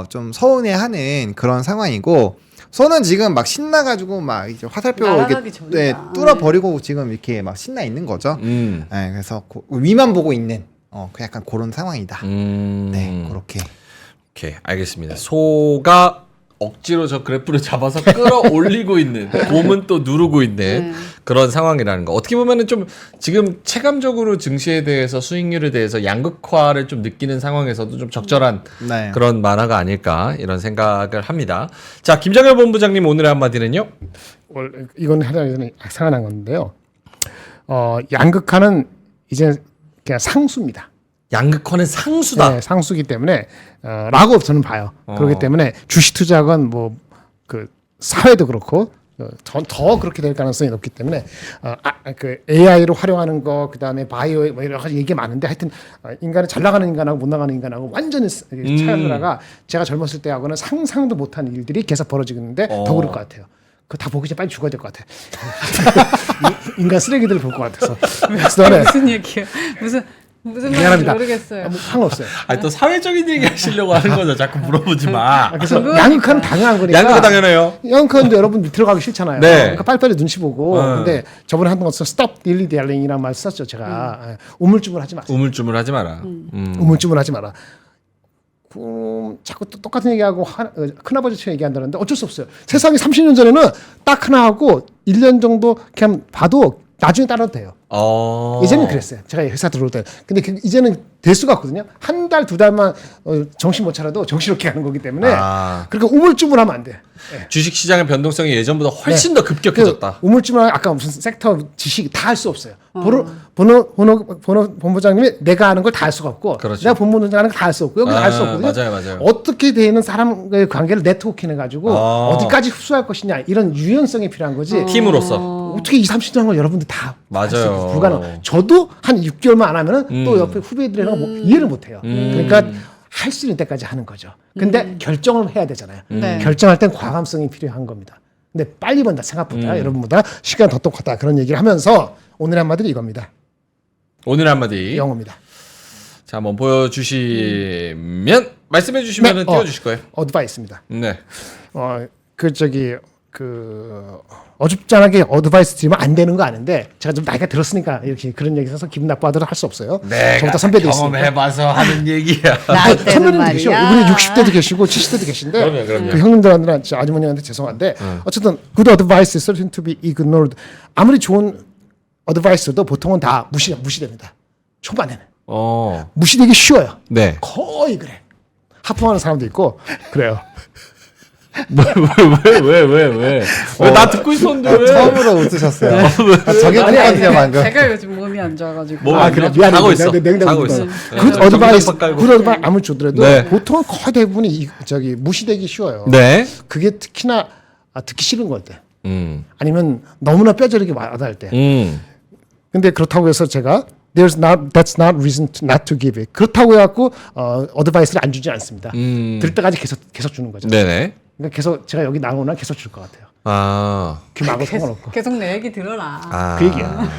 좀 서운해하는 그런 상황이고 손은 지금 막 신나가지고 막 이제 화살표 날아가기 이렇게 전이다. 네, 뚫어버리고 지금 이렇게 막 신나 있는 거죠. 네, 그래서 위만 보고 있는 그 약간 그런 상황이다. 네, 그렇게. 오케이, 알겠습니다. 소가 억지로 저 그래프를 잡아서 끌어올리고 있는, 곰은 또 누르고 있는 그런 상황이라는 거. 어떻게 보면은 좀 지금 체감적으로 증시에 대해서 수익률에 대해서 양극화를 좀 느끼는 상황에서도 좀 적절한 네. 그런 만화가 아닐까 이런 생각을 합니다. 자, 김장현 본부장님 오늘의 한마디는요? 이건 하나 생각난 건데요. 양극화는 이제 그냥 상수입니다. 양극화는 상수다. 네, 상수기 때문에 라고 저는 봐요. 그렇기 때문에 주식 투자건 뭐 그 사회도 그렇고 더 그렇게 될 가능성이 높기 때문에 그 AI를 활용하는 거 그다음에 바이오 뭐 여러 가지 얘기 많은데 하여튼 인간은 잘 나가는 인간하고 못 나가는 인간하고 완전히 차이가 제가 젊었을 때하고는 상상도 못한 일들이 계속 벌어지고 있는데 더 그럴 것 같아요. 그거 다 보기 전에 빨리 죽어야 될 것 같아. 인간 쓰레기들을 볼 것 같아서. 그래서 너네 무슨 얘기예요? 무슨 무슨 말인지 미안합니다. 모르겠어요. 뭐 상관없어요. 아니 또 사회적인 얘기 하시려고 하는 거죠. 자꾸 물어보지 마. 그래서 궁금하니까. 양극화는 당연한 거니까. 양극화 당연해요. 양극화인데 여러분 들어가기 싫잖아요. 네. 그러니까 빨리빨리 눈치 보고. 근데 저번에 한동안 stop dilly dalling이라는 말 썼죠. 제가 우물쭈물하지 마세요. 우물쭈물하지 마라. 우물쭈물하지 마라. 자꾸 또 똑같은 얘기하고 큰아버지처럼 얘기한다는데 어쩔 수 없어요. 세상에 30년 전에는 딱 하나 하고 1년 정도 그냥 봐도 나중에 따라도 돼요. 예전엔 그랬어요. 제가 회사 들어올 때. 근데 이제는 될 수가 없거든요. 한 달, 두 달만 정신 못 차려도 정신없게 하는 거기 때문에. 그러니까 우물쭈물하면 안 돼. 주식 시장의 변동성이 예전보다 훨씬 더 급격해졌다. 그 우물쭈물 아까 무슨 섹터 지식 다 할 수 없어요. 본부장님이 내가 아는 걸 다 할 수가 없고, 그렇죠. 내가 본부장님 아는 걸 다 할 수 없고 여기 다 할 수 없거든요. 맞아요. 어떻게 되는 사람과의 관계를 네트워킹 해가지고 어디까지 흡수할 것이냐 이런 유연성이 필요한 거지. 팀으로서. 어떻게 20, 30년 한 걸 여러분들 다 맞아요. 불가능. 저도 한 6개월만 안 하면은 또 옆에 후배들이랑 이해를 못 해요. 그러니까 할 수 있는 때까지 하는 거죠. 근데 결정을 해야 되잖아요. 네. 결정할 땐 과감성이 필요한 겁니다. 근데 빨리 번다 생각보다 여러분보다 시간 더 똑같다 그런 얘기를 하면서 오늘 한마디는 이겁니다. 오늘 한마디. 영어입니다. 자, 한번 보여주시면 말씀해 주시면 네, 띄워주실 거예요. 어드바이스입니다. 네. 어줍잖하게 어드바이스 드리면 안 되는 거 아는데 제가 좀 나이가 들었으니까 이렇게 그런 얘기 있어서 기분 나빠하도록 할 수 없어요. 저보다 선배도 있으니까. 경험해봐서 하는 얘기야. 나이 때는 선배님도 계시고 말이야. 이분이 60대도 계시고 70대도 계신데 그럼요. 그 형님들한테 아주머니한테 죄송한데 어쨌든 good advice is certain to be ignored. 아무리 좋은 어드바이스도 보통은 다 무시됩니다. 초반에는 무시되기 쉬워요. 네. 거의 그래. 하품하는 사람도 있고 그래요. 왜 나 듣고 있었는데 왜? 처음으로 웃으셨어요. 저게 아니, 거든요 방금. 제가 요즘 몸이 안 좋아가지고. 몸 아 안 그래 좋아? 미안해. 가고 있어. 냉담 가고 있어. 굿 어드바이스 깔고. 굿 어드바이스 아무리 줘더라도 네. 보통은 거의 대부분이 무시되기 쉬워요. 네. 그게 특히나 듣기 싫은 걸 때. 음. 아니면 너무나 뼈저리게 와닿을 때. 근데 그렇다고 해서 제가 that's not reason not to give it. 그렇다고 해갖고 어드바이스를 안 주지 않습니다. 들 때까지 계속 주는 거죠. 네네. 그러니까 계속 제가 여기 나오나 계속 줄 것 같아요. 귀마고 상관없고. 계속 내 얘기 들어라. 그 얘기야.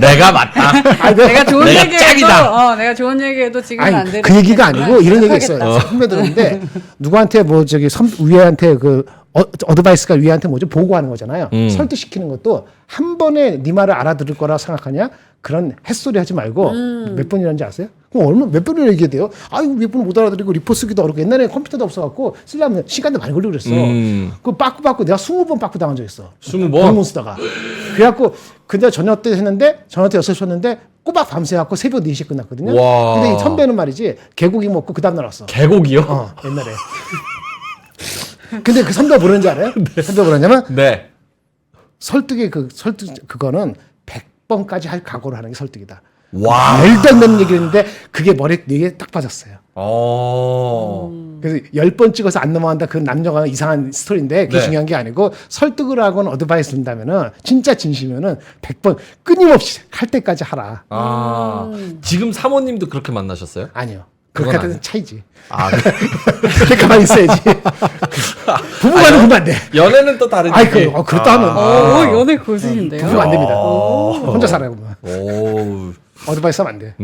내가 맞다. 내가 좋은 내가 얘기해도 짱이다. 내가 좋은 얘기해도 지금은 안 아니 되는. 그 얘기가 아니고 이런 얘기 있어요. 선배 들었는데 누구한테 뭐 저기 위에한테 그 어드바이스가 위에한테 뭐죠 보고하는 거잖아요. 설득시키는 것도 한 번에 네 말을 알아들을 거라 생각하냐? 그런 햇소리 하지 말고 몇 번이라는지 아세요? 그럼 몇 번이나 얘기해야 돼요? 아유 몇 번 못 알아들이고 리포 쓰기도 어렵고 옛날에 컴퓨터도 없어갖고 쓰려면 시간도 많이 걸리고 그랬어. 그 빠꾸 내가 20번 빠꾸 당한 적 있어. 20번? 방문 쓰다가. 그래갖고 근데 저녁 때 했는데 저녁 때 6시 였는데 꼬박 밤새갖고 새벽 4시에 끝났거든요. 와. 근데 이 선배는 말이지 개고기 먹고 그 다음날 왔어. 계곡이요? 옛날에. 근데 그 선배가 뭐라는지 알아요? 선배가 뭐라냐면 네. 설득 그거는 100번까지 할 각오를 하는 게 설득이다. 와. 말도 안 되는 얘기를 했는데 그게 뇌에 딱 빠졌어요. 어. 그래서 10번 찍어서 안 넘어간다. 그 남녀가 이상한 스토리인데 그게 네. 중요한 게 아니고 설득을 하거나 어드바이스 준다면은 진짜 진심이면은 100번 끊임없이 할 때까지 하라. 지금 사모님도 그렇게 만나셨어요? 아니요. 그건 그렇게 하는 아니에요. 차이지. 그래. 가만히 있어야지. 부부간은 그러면 안 돼. 연애는 또 다른 아이 얘기. 그것도 하면 오, 연애 고수인데요. 부부가 안 됩니다. 혼자 살아요. 그러면. 오. 어드바이스 하면 안 돼.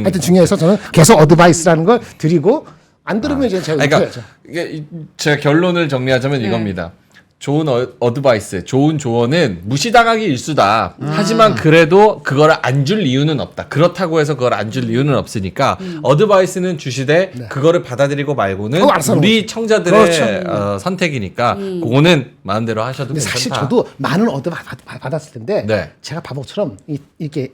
하여튼 중요해서 저는 계속 어드바이스라는 걸 드리고 안 들으면 이제 제가 그러니까 욕해야죠. 이게 제가 결론을 정리하자면 이겁니다. 좋은 어드바이스, 좋은 조언은 무시당하기 일수다. 하지만 그래도 그걸 안 줄 이유는 없다. 그렇다고 해서 그걸 안 줄 이유는 없으니까 어드바이스는 주시되 그거를 받아들이고 말고는 그거 알아서 우리 놓지. 청자들의 그렇죠. 선택이니까 그거는 마음대로 하셔도 근데 괜찮다. 사실 저도 많은 받았을 텐데 네. 제가 바보처럼 이렇게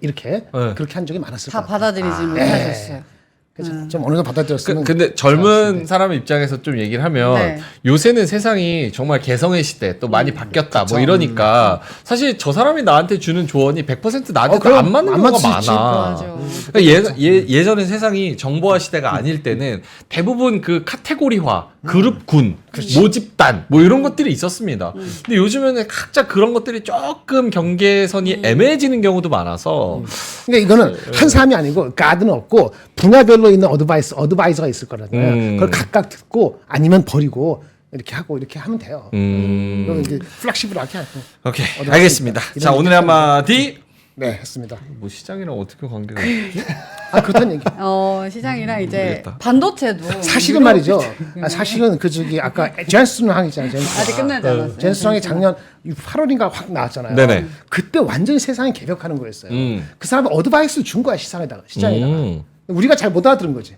그렇게 한 적이 많았을 다 거예요. 받아들이지 못하셨어요. 그래서 좀 어느 정도 받아들였으면. 근데 젊은 사람 입장에서 좀 얘기를 하면 네. 요새는 세상이 정말 개성의 시대 또 많이 바뀌었다 뭐 이러니까 사실 저 사람이 나한테 주는 조언이 100% 나한테 그럼 안 맞는 안 경우가 맞을 수 있지. 많아. 맞아. 그러니까 예전에 세상이 정보화 시대가 아닐 때는 대부분 그 카테고리화, 그룹군, 모집단 뭐 이런 것들이 있었습니다. 근데 요즘에는 각자 그런 것들이 조금 경계선이 애매해지는 경우도 많아서 그러니까 이거는 한 사람이 아니고 가드는 없고 분야별로 있는 어드바이저가 있을 거라고요. 그걸 각각 듣고 아니면 버리고 이렇게 하고 이렇게 하면 돼요. 그러면 이제 플렉시블하게 하고. 오케이 알겠습니다. 자 오늘의 한마디 네, 했습니다. 뭐 시장이랑 어떻게 관계가 있지? 아, 그렇다는 얘기. 시장이랑 이제 모르겠다. 반도체도 사실은 말이죠. 사실은 그 저기 아까 젠슨 항 있잖아요. 젠슨. 아직 끝나지 않았어요. 젠슨 항이 작년 8월인가 확 나왔잖아요. 네네. 그때 완전히 세상이 개벽하는 거였어요. 그 사람은 어드바이스를 준 거야 시장에다가. 우리가 잘 못 알아들은 거지.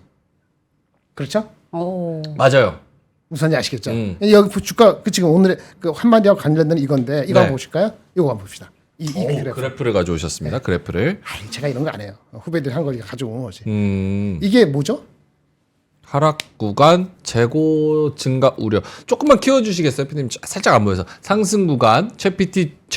그렇죠? 맞아요. 무슨 아시겠죠? 여기 주가 그 지금 오늘의 그 한마디하고 관련된 이건데 이거 한번 보실까요? 이거 한번 봅시다. 이 그래프를 가져오셨습니다. 그래프를. 제가 이런 거 안 해요. 후배들이 한 걸 가져온 거지. 음. 이게 뭐죠? 하락 구간 재고 증가 우려. 조금만 키워 주시겠어요, 피디님? 살짝 안 보여서. 상승 구간 최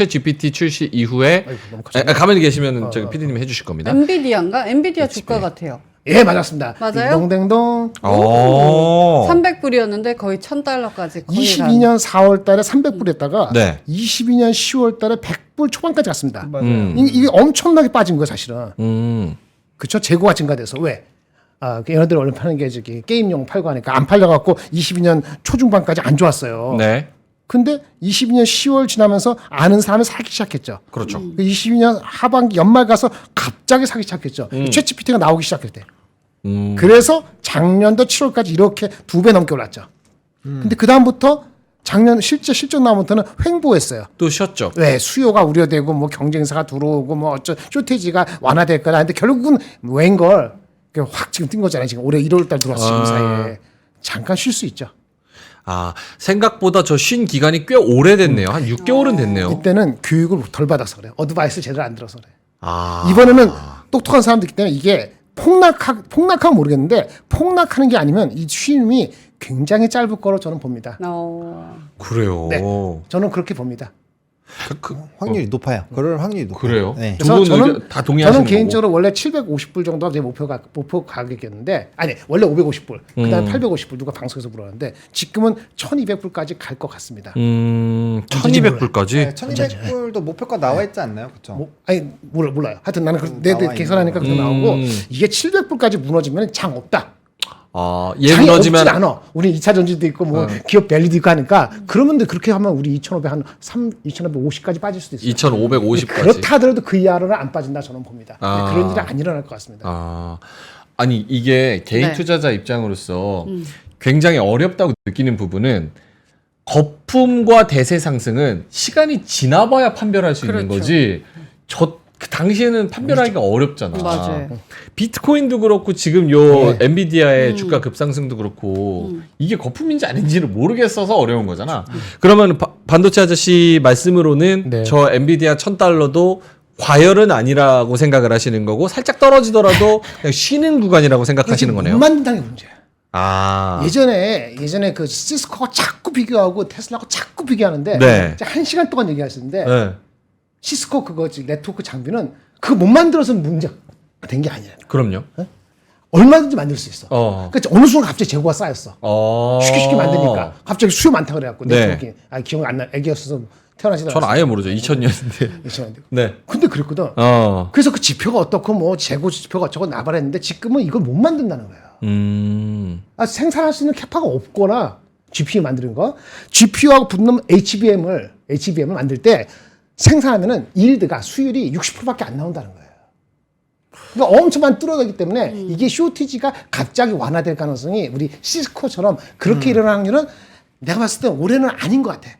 GPT 출시 이후에 아이고, 너무 커졌네. 가만히 계시면은 저기 피디님 해 주실 겁니다. 엔비디아인가? 엔비디아 주가 같아요. 예, 맞았습니다. 맞아요? 딩동댕동. 오. 300불이었는데 거의 1000달러까지. 22년 4월 달에 300불이었다가 네. 22년 10월 달에 100불 초반까지 갔습니다. 맞아요. 이게 엄청나게 빠진 거예요, 사실은. 그렇죠? 재고가 증가돼서 왜? 얘네들 원래 파는 게 저기 게임용 팔고 하니까 안 팔려갖고 22년 초중반까지 안 좋았어요. 네. 근데 22년 10월 지나면서 아는 사람이 사기 시작했죠. 그렇죠. 22년 하반기 연말 가서 갑자기 사기 시작했죠. 챗GPT가 나오기 시작할 때. 음. 그래서 작년도 7월까지 이렇게 2배 넘게 올랐죠. 근데 그 다음부터 작년 실적 나오면서는 횡보했어요. 또 쉬었죠. 왜 수요가 우려되고 뭐 경쟁사가 들어오고 뭐 어쩌 쇼티지가 완화될 거라 근데 결국은 웬걸 확 지금 뛴 거잖아요. 지금 올해 1월 달 들어와서 지금 사이에 잠깐 쉴 수 있죠. 생각보다 저 쉰 기간이 꽤 오래됐네요. 한 6개월은 됐네요. 이때는 교육을 덜 받아서 그래요. 어드바이스 제대로 안 들어서 그래. 아. 이번에는 똑똑한 사람들이기 때문에 이게 폭락하면 모르겠는데 폭락하는 게 아니면 이 쉼이 굉장히 짧을 거로 저는 봅니다. 그래요. 네. 저는 그렇게 봅니다. 확률이 높아요. 그럴 확률이 높아요. 그래요? 네. 두 분 다 동의하시는 저는 개인적으로 원래 750불 정도가 제 목표 가격이었는데 아니 원래 550불 그다음에 850불 누가 방송에서 물었는데 지금은 1200불까지 갈 것 같습니다. 1200불까지? 네, 1200불도 목표가 나와 있지 않나요? 그렇죠. 아니 몰라요. 하여튼 나는 내 나와 계산하니까 그렇게 나오고 이게 700불까지 무너지면 장 없다. 얘 장이 무너지면 없지 않아. 우리 2차 전지도 있고 뭐 기업 밸류도 있고 하니까 그러면 그렇게 하면 우리 2,500 한 2550까지 빠질 수도 있어요. 2550까지. 그렇다 하더라도 그 이하로는 안 빠진다 저는 봅니다. 그런 일이 안 일어날 것 같습니다. 아니 이게 개인 네. 투자자 입장으로서 굉장히 어렵다고 느끼는 부분은 거품과 대세 상승은 시간이 지나봐야 판별할 수 있는 그렇죠. 거지. 그 당시에는 판별하기가 어렵잖아. 맞아요. 비트코인도 그렇고 지금 요 엔비디아의 주가 급상승도 그렇고 이게 거품인지 아닌지를 모르겠어서 어려운 거잖아. 그러면 반도체 아저씨 말씀으로는 네. 저 엔비디아 $1000도 과열은 아니라고 생각을 하시는 거고 살짝 떨어지더라도 그냥 쉬는 구간이라고 생각하시는 거네요. 못 만든다는 게 문제야. 예전에 그 시스코가 자꾸 비교하고 테슬라하고 자꾸 비교하는데 네. 이제 1시간 동안 얘기하시는데 네. 시스코 그거지 네트워크 장비는 그거 못 만들어서 문제가 된 게 아니야. 그럼요. 얼마든지 만들 수 있어. 어. 그러니까 어느 순간 갑자기 재고가 쌓였어. 쉽게 만드니까 갑자기 수요 많다 그래갖고 네. 네트워크 기억 안 나. 애기였어서 태어나지도 전 아예 모르죠. 2000년인데. 않았는데. 네. 근데 그랬거든. 그래서 그 지표가 어떻고 뭐 재고 지표가 어쩌고 나발했는데 지금은 이걸 못 만든다는 거예요. 생산할 수 있는 캐파가 없거나 GPU 만드는 거, GPU하고 붙는 HBM을 만들 때 생산하면은 일드가 수율이 60%밖에 안 나온다는 거예요. 그러니까 엄청 많이 뚫어가기 때문에 이게 쇼티지가 갑자기 완화될 가능성이 우리 시스코처럼 그렇게 일어나는 확률은 내가 봤을 때 올해는 아닌 것 같아.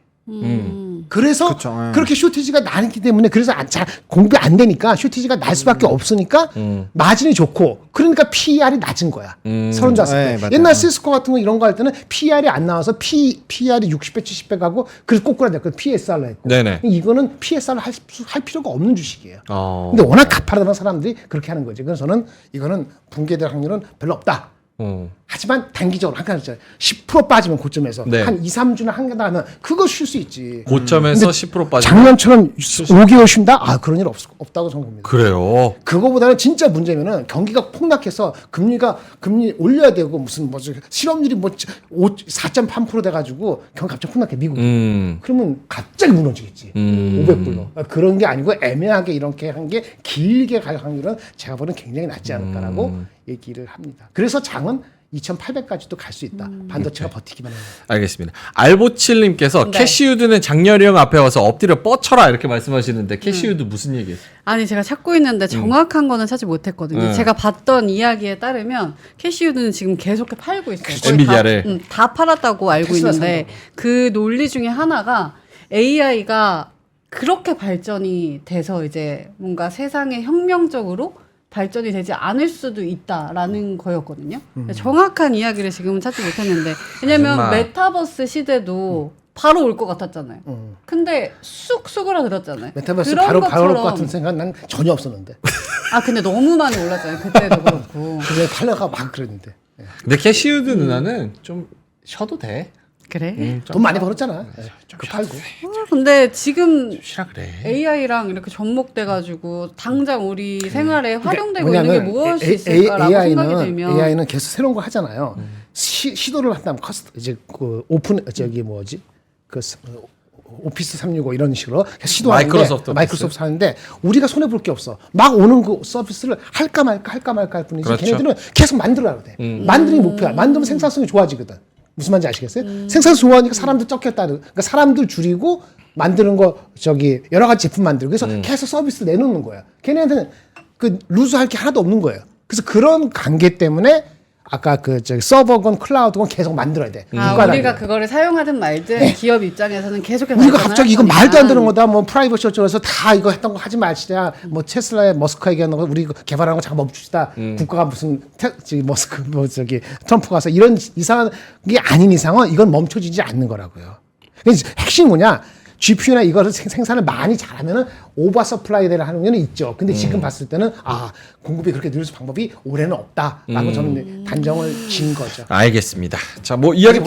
그래서 그쵸, 예. 그렇게 쇼티지가 나기 때문에 그래서 잘 공부 안 되니까 쇼티지가 날 수밖에 없으니까 마진이 좋고 그러니까 PER이 낮은 거야. 서른 잤을 때. 네, 맞아요. 옛날 시스코 같은 거 이런 거 할 때는 PER이 안 나와서 PER이 60배 70배 가고 그래서 꼬꾸라 됐거든. PSR로 했고. 네네. 이거는 PSR을 할 필요가 없는 주식이에요. 어. 근데 워낙 가파르다는 사람들이 그렇게 하는 거지. 그래서 저는 이거는 붕괴될 확률은 별로 없다. 하지만 단기적으로 한 가지 10% 빠지면 고점에서 네. 한 2, 3주나 한 개다 하면 그거 쉴 수 있지. 고점에서 10% 빠지면 작년처럼 5개월 쉰다? 그런 일 없다고 저는 봅니다. 그래요. 그거보다는 진짜 문제면은 경기가 폭락해서 금리 올려야 되고 무슨 뭐 실업률이 뭐 4.3% 돼가지고 경기 갑자기 폭락해 미국. 그러면 갑자기 무너지겠지. 500불로. 그런 게 아니고 애매하게 이렇게 한 게 길게 갈 확률은 제가 보는 굉장히 낮지 않을까라고 얘기를 합니다. 그래서 장은 2,800까지도 갈 수 있다. 반도체가 버티기만 하면. 알겠습니다. 알보칠님께서 네. 캐시우드는 장렬이 형 앞에 와서 엎드려 뻗쳐라 이렇게 말씀하시는데 캐시우드 무슨 얘기예요? 아니 제가 찾고 있는데 정확한 거는 찾지 못했거든요. 제가 봤던 이야기에 따르면 캐시우드는 지금 계속 팔고 있어요. 거의 엔비디아를. 다 팔았다고 알고 테슬라 있는데 그 논리 중에 하나가 AI가 그렇게 발전이 돼서 이제 뭔가 세상에 혁명적으로 발전이 되지 않을 수도 있다라는 거였거든요. 정확한 이야기를 지금은 찾지 못했는데 왜냐면 거짓말. 메타버스 시대도 바로 올 것 같았잖아요. 근데 쑥 수그러들었잖아요. 메타버스 그런 바로 올 것처럼- 것 같은 생각 난 전혀 없었는데. 아 근데 너무 많이 올랐잖아요. 그때도 그렇고. 그게 팔려가 막 그랬는데. 근데 캐시우드 누나는 좀 쉬어도 돼. 그래? 돈 많이 벌었잖아. 그 팔고. 근데 지금 쉬라 그래. AI랑 이렇게 접목돼가지고 당장 우리 생활에 활용되고 뭐냐면 있는 게 무엇이 있을까라고 생각이 들면 AI는 계속 새로운 거 하잖아요. 시도를 한다면 이제 그 오픈 저기 뭐지 그 오피스 365 이런 식으로 계속 시도하는데 마이크로소프트 마이크로소프트 하는데 우리가 손해 볼 게 없어. 막 오는 그 서비스를 할까 말까 할 뿐이지. 그렇죠. 걔네들은 계속 만들어야 돼. 만드는 게 목표야. 만들면 생산성이 좋아지거든. 무슨 말인지 아시겠어요? 생산 좋아하니까 사람들 적겠다는. 그러니까 사람들 줄이고 만드는 거 저기 여러 가지 제품 만들고 그래서 계속 서비스 내놓는 거야. 걔네한테는 그 루즈할 게 하나도 없는 거예요. 그래서 그런 관계 때문에 아까 그 저기 서버건 클라우드건 계속 만들어야 돼. 아, 국가라는 우리가 거. 그거를 사용하든 말든 기업 입장에서는 계속해서 우리가 발전을 갑자기 할 이거 거니까. 말도 안 되는 거다. 뭐 프라이버시 어쩌고해서 다 이거 했던 거 하지 마시자. 뭐 테슬라의 머스크가 얘기하는 거 우리 이거 개발하는 거 잠깐 멈춥시다. 국가가 무슨 저기 머스크 뭐 저기 트럼프 가서 이런 이상한 게 아닌 이상은 이건 멈춰지지 않는 거라고요. 그래서 핵심이 뭐냐? GPU나 이거를 생산을 많이 잘하면은 오버 서플라이 되는 하는 건 있죠. 근데 지금 봤을 때는 아 공급이 그렇게 늘 수 방법이 올해는 없다라고 저는 단정을 지은 거죠. 알겠습니다. 자, 뭐 이야기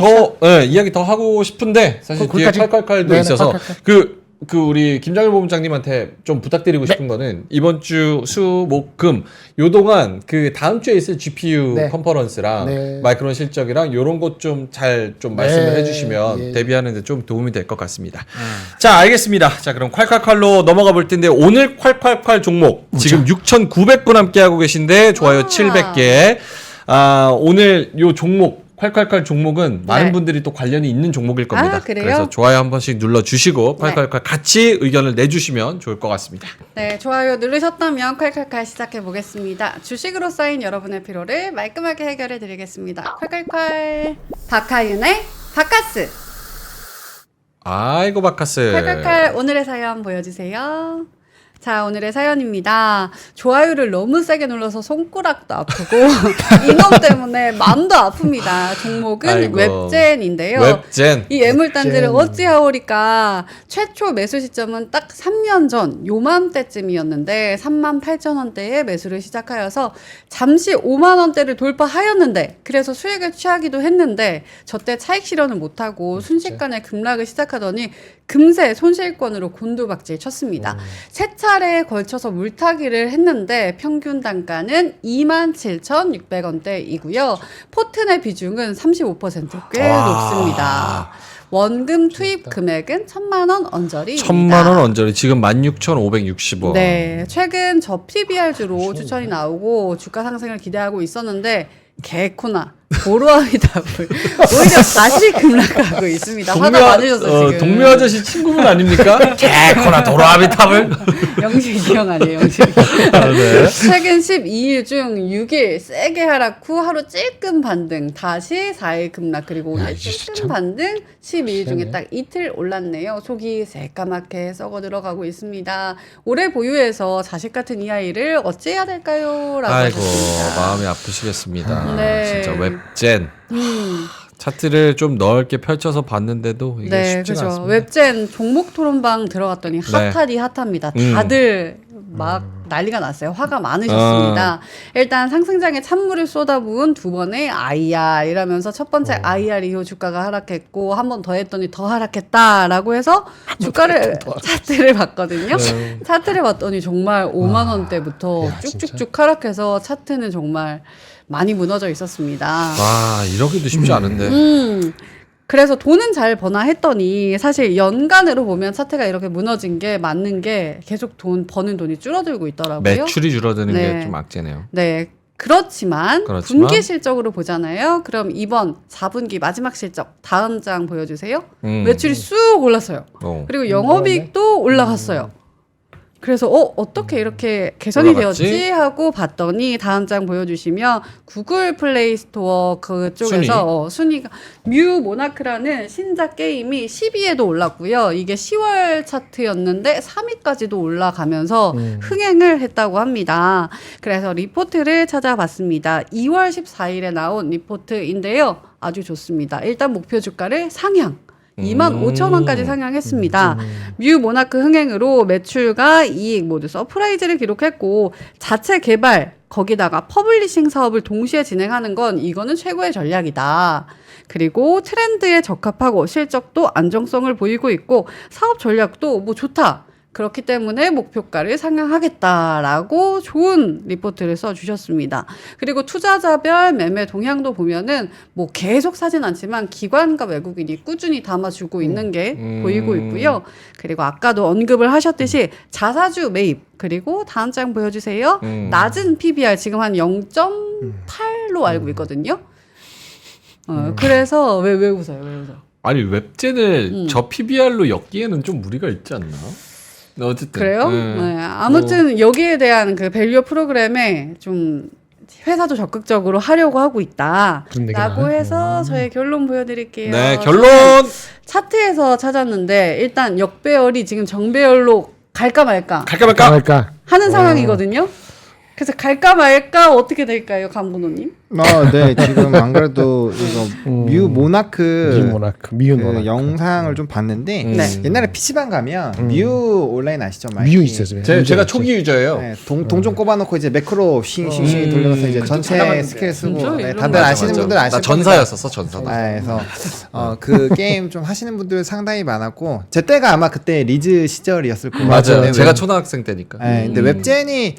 더 하고 싶은데 사실 뒤에 거기까지- 칼칼칼도 네네, 있어서 칼칼칼. 그 우리 김장일 본부장님한테 좀 부탁드리고 싶은 거는 이번 주 수, 목, 금 요 동안 그 다음 주에 있을 GPU 네. 컨퍼런스랑 네. 마이크론 실적이랑 요런 것 좀 잘 좀 말씀을 네. 해주시면 예. 대비하는데 좀 도움이 될 것 같습니다. 자, 알겠습니다. 자, 그럼 콸콸콸로 넘어가 볼 텐데 오늘 콸콸콸 종목 지금 6,900분 함께 하고 계신데 좋아요 700개. 아, 오늘 요 종목 콸콸콸 종목은 많은 분들이 또 관련이 있는 종목일 겁니다. 아, 그래요? 그래서 좋아요 한 번씩 눌러주시고 네. 콸콸콸 같이 의견을 내주시면 좋을 것 같습니다. 네, 좋아요 누르셨다면 콸콸콸 시작해 보겠습니다. 주식으로 쌓인 여러분의 피로를 말끔하게 해결해 드리겠습니다. 콸콸콸 박하윤의 바카스. 아이고 바카스. 칼칼칼 오늘의 사연 보여주세요. 자, 오늘의 사연입니다. 좋아요를 너무 세게 눌러서 손가락도 아프고 이놈 때문에 마음도 아픕니다. 종목은 아이고. 웹젠인데요. 웹젠. 이 애물단지를 웹젠. 어찌하오리까 최초 매수 시점은 딱 3년 전 요맘때쯤이었는데 38,000원대에 매수를 시작하여서 잠시 5만 원대를 돌파하였는데 그래서 수익을 취하기도 했는데 저때 차익 실현을 못하고 순식간에 급락을 시작하더니 금세 손실권으로 곤두박질 쳤습니다. 세 차례에 걸쳐서 물타기를 했는데 평균 단가는 27,600원대이고요. 포트의 비중은 35%꽤 높습니다. 원금 투입 금액은 1,000만 원 언저리입니다. 1,000만 원 언저리 지금 16,560원. 네, 최근 저 PBR주로 추천이 나오고 주가 상승을 기대하고 있었는데 개코나 보로아미답을 오히려 다시 급락하고 있습니다. 화가 많으셨어요 지금. 동묘 아저씨 친구분 아닙니까? 개코나 도라비탑을. 영식이 형 아니에요, 영식이. 네. 최근 12일 중 6일 세게 하락 후 하루 찔끔 반등, 다시 4일 급락, 그리고 오늘 찔끔 반등, 12일 중에 딱 이틀 올랐네요. 속이 새까맣게 썩어 들어가고 있습니다. 올해 보유해서 자식 같은 이 아이를 어찌해야 될까요? 라고 아이고 하셨습니다. 마음이 아프시겠습니다. 네. 진짜 웹젠. 차트를 좀 넓게 펼쳐서 봤는데도 이게 네, 쉽지가 그죠. 않습니다. 웹젠 종목 토론방 들어갔더니 핫하디 핫합니다. 다들 막 난리가 났어요. 화가 많으셨습니다. 일단 상승장에 찬물을 쏟아부은 두 번의 IR 이라면서 첫 번째 IR 이후 주가가 하락했고 한 번 더 했더니 더 하락했다라고 해서 주가를 차트를 봤거든요. 차트를 봤더니 정말 5만 원대부터 야, 쭉쭉쭉 하락해서 차트는 정말 많이 무너져 있었습니다. 와 이러기도 쉽지 않은데. 그래서 돈은 잘 버나 했더니 사실 연간으로 보면 차트가 이렇게 무너진 게 맞는 게 계속 버는 돈이 줄어들고 있더라고요. 매출이 줄어드는 네. 게 좀 악재네요. 네. 그렇지만 그렇지만. 분기 실적으로 보잖아요. 그럼 이번 4분기 마지막 실적 다음 장 보여주세요. 음. 매출이 쑥 올랐어요. 어. 그리고 영업이익도 올라갔어요. 그래서 어떻게 이렇게 개선이 올라갔지? 되었지 하고 봤더니 다음 장 보여주시면 구글 플레이 스토어 그쪽에서 순위가 뮤 모나크라는 신작 게임이 10위에도 올랐고요. 이게 10월 차트였는데 3위까지도 올라가면서 흥행을 했다고 합니다. 그래서 리포트를 찾아봤습니다. 2월 14일에 나온 리포트인데요. 아주 좋습니다. 일단 목표 주가를 상향. 25,000원까지 상향했습니다. 뮤 모나크 흥행으로 매출과 이익 모두 서프라이즈를 기록했고 자체 개발 거기다가 퍼블리싱 사업을 동시에 진행하는 건 이거는 최고의 전략이다. 그리고 트렌드에 적합하고 실적도 안정성을 보이고 있고 사업 전략도 뭐 좋다. 그렇기 때문에 목표가를 상향하겠다라고 좋은 리포트를 써주셨습니다. 그리고 투자자별 매매 동향도 보면은 뭐 계속 사진 않지만 기관과 외국인이 꾸준히 담아주고 있는 게 보이고 있고요. 그리고 아까도 언급을 하셨듯이 자사주 매입 그리고 다음 장 보여주세요. 낮은 PBR 지금 한 0.8로 알고 있거든요. 그래서 왜 웃어요? 왜 웃어요? 아니 웹젠을 저 PBR로 엮기에는 좀 무리가 있지 않나? 어쨌든 그래요? 네. 아무튼 여기에 대한 그 밸류 프로그램에 좀 회사도 적극적으로 하려고 하고 있다. 그런 얘기나. 라고 해서 저의 결론 보여드릴게요. 네, 결론. 차트에서 찾았는데 일단 역배열이 지금 정배열로 갈까 말까 갈까 말까? 그러니까 하는 상황이거든요. 그래서 갈까 말까 어떻게 될까요, 강분호님? 네, 지금 안 그래도 이거 뮤 모나크 뮤 모나크, 뮤 그 모나크. 영상을 좀 봤는데 네. 옛날에 PC방 가면 뮤 온라인 아시죠? 뮤 있었어요. 제가 초기 유저예요. 네, 동종 꼽아놓고 이제 매크로 싱싱 돌려서 이제 전체 찾아봤는데. 스킬 쓰고 진짜? 네, 이런 다들 거 아시는 분들 아실 나 전사였었어 전사다. 그래서 그 게임 좀 하시는 분들 상당히 많았고 제 때가 아마 그때 리즈 시절이었을 거예요. 맞아요. 제가 초등학생 때니까. 네, 근데 웹젠이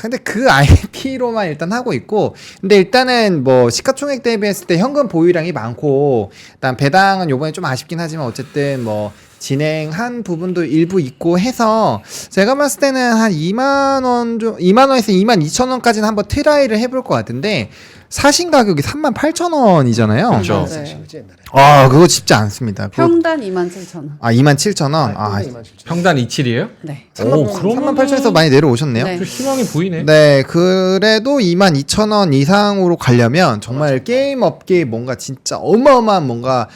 근데 그 IP로만 일단 하고 있고 근데 일단은 뭐 시가총액 대비했을 때 현금 보유량이 많고 일단 배당은 요번에 좀 아쉽긴 하지만 어쨌든 뭐 진행한 부분도 일부 있고 해서 제가 봤을 때는 한 2만 원에서 22,000원까지는 한번 트라이를 해볼 것 같은데 사신 가격이 38,000원이잖아요. 그렇죠. 맞아요. 아 그거 쉽지 않습니다. 그거, 평단 27,000원. 27,000원. 평단 27이에요? 네. 38,000원에서 많이 내려오셨네요. 네. 좀 희망이 보이네. 네, 그래도 22,000원 이상으로 가려면 정말 게임 업계에 뭔가 진짜 어마어마한 뭔가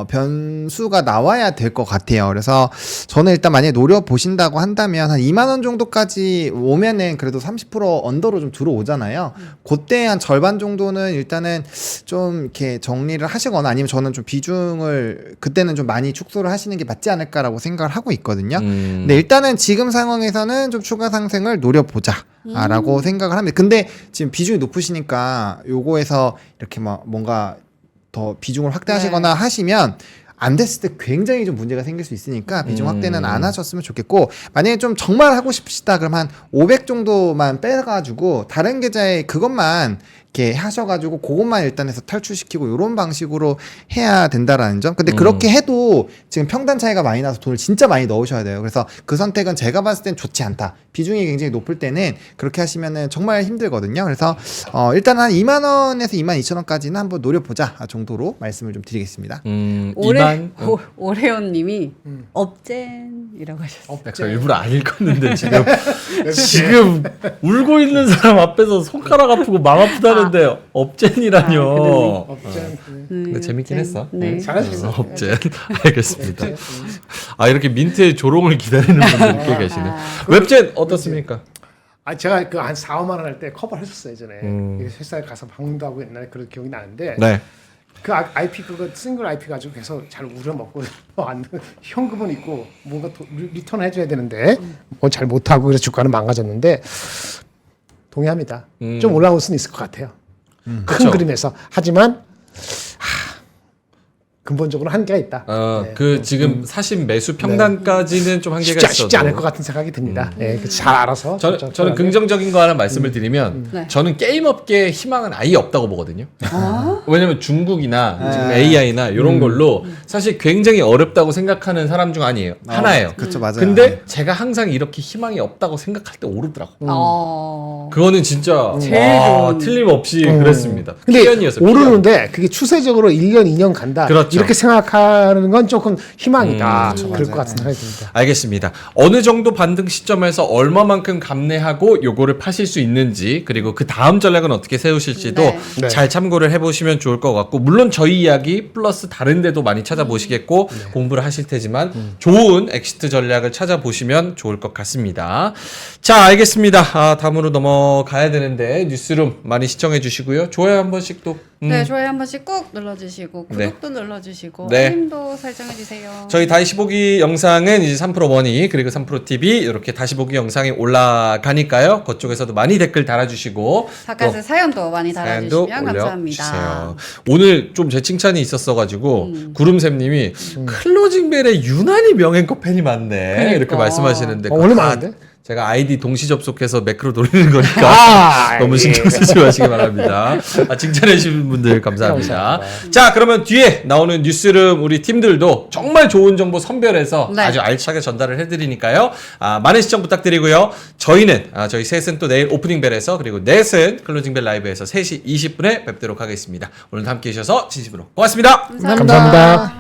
변수가 나와야 될 것 같아요. 그래서 저는 일단 만약에 노려보신다고 한다면 한 2만 원 정도까지 오면은 그래도 30% 언더로 좀 들어오잖아요. 그때 한 절반 정도는 일단은 좀 이렇게 정리를 하시거나 아니면 저는 좀 비중을 그때는 좀 많이 축소를 하시는 게 맞지 않을까라고 생각을 하고 있거든요. 근데 일단은 지금 상황에서는 좀 추가 상승을 노려보자라고 생각을 합니다. 근데 지금 비중이 높으시니까 요거에서 이렇게 막 뭔가 더 비중을 확대하시거나 하시면 안 됐을 때 굉장히 좀 문제가 생길 수 있으니까 비중 확대는 안 하셨으면 좋겠고 만약에 좀 정말 하고 싶으시다 그러면 한 500 정도만 빼가지고 다른 계좌에 그것만 이렇게 하셔가지고 그것만 일단 해서 탈출시키고 이런 방식으로 해야 된다라는 점. 근데 그렇게 해도 지금 평단 차이가 많이 나서 돈을 진짜 많이 넣으셔야 돼요. 그래서 그 선택은 제가 봤을 땐 좋지 않다. 비중이 굉장히 높을 때는 그렇게 하시면은 정말 힘들거든요. 그래서 일단 한 2만 원에서 22,000원까지는 한번 노려보자 정도로 말씀을 좀 드리겠습니다. 오레온님이 업젠이라고 하셨어요. 제가 일부러 안 읽었는데 지금 울고 있는 사람 앞에서 손가락 아프고 마음 아프다는데 업젠이라뇨. 근데 재밌긴 했어. 네. 잘하셨어요. 업젠 알겠습니다. 이렇게 민트의 조롱을 기다리는 분들 꽤 계시네. 웹젠 어떻습니까? 제가 그 한 4, 5만 원 할 때 커버를 했었어요 예전에. 회사에 가서 방문도 하고 옛날에 그런 기억이 나는데. 네. 그 IP 그거 싱글 IP 가지고 계속 잘 우려먹고 현금은 있고 뭔가 리턴 해줘야 되는데 뭐 잘 못하고 그래서 주가는 망가졌는데 동의합니다. 좀 올라올 수는 있을 것 같아요. 큰 그쵸. 그림에서 하지만 근본적으로 한계가 있다. 네. 그 지금 사신 매수 평단까지는 좀 한계가 있어도 쉽지 않을 것 같은 생각이 듭니다. 잘 알아서. 저는 긍정적인 거 하나 말씀을 드리면 네. 저는 게임 업계에 희망은 아예 없다고 보거든요. 왜냐면 중국이나 지금 AI나 이런 걸로 사실 굉장히 어렵다고 생각하는 사람 중 아니에요. 하나예요. 그렇죠, 맞아요. 근데 제가 항상 이렇게 희망이 없다고 생각할 때 오르더라고. 그거는 진짜 제일 좋은. 틀림없이 그랬습니다. 근데 피연이었어요. 오르는데 그게 추세적으로 1년, 2년 간다. 그렇죠. 이렇게 생각하는 건 조금 희망이다. 그럴 맞아요. 것 같은 생각이 듭니다. 알겠습니다. 어느 정도 반등 시점에서 얼마만큼 감내하고 요거를 파실 수 있는지 그리고 그 다음 전략은 어떻게 세우실지도 네. 네. 잘 참고를 해보시면 좋을 것 같고 물론 저희 이야기 플러스 다른 데도 많이 찾아보시겠고 공부를 하실 테지만 좋은 엑시트 전략을 찾아보시면 좋을 것 같습니다. 자, 알겠습니다. 다음으로 넘어가야 되는데 뉴스룸 많이 시청해 주시고요. 좋아요 한 번씩 또 네, 좋아요 한 번씩 꾹 눌러주시고 네. 구독도 눌러주시고 네. 알림도 설정해주세요. 저희 다시 보기 영상은 이제 3프로 머니 그리고 3프로 TV 이렇게 다시 보기 영상이 올라가니까요. 그쪽에서도 많이 댓글 달아주시고 바깥에 또 사연도 많이 사연도 달아주시면 감사합니다. 올려주세요. 오늘 좀 제 칭찬이 있었어가지고 구름샘님이 클로징벨에 유난히 명행커 팬이 많네 그러니까. 이렇게 말씀하시는데 원래 많은데? 제가 아이디 동시 접속해서 매크로 돌리는 거니까 너무 신경 쓰지 마시기 바랍니다. 칭찬해 주신 분들 감사합니다. 자, 그러면 뒤에 나오는 뉴스룸 우리 팀들도 정말 좋은 정보 선별해서 네. 아주 알차게 전달을 해드리니까요. 많은 시청 부탁드리고요. 저희는 저희 셋은 또 내일 오프닝벨에서 그리고 넷은 클로징벨 라이브에서 3시 20분에 뵙도록 하겠습니다. 오늘도 함께 해주셔서 진심으로 고맙습니다. 감사합니다.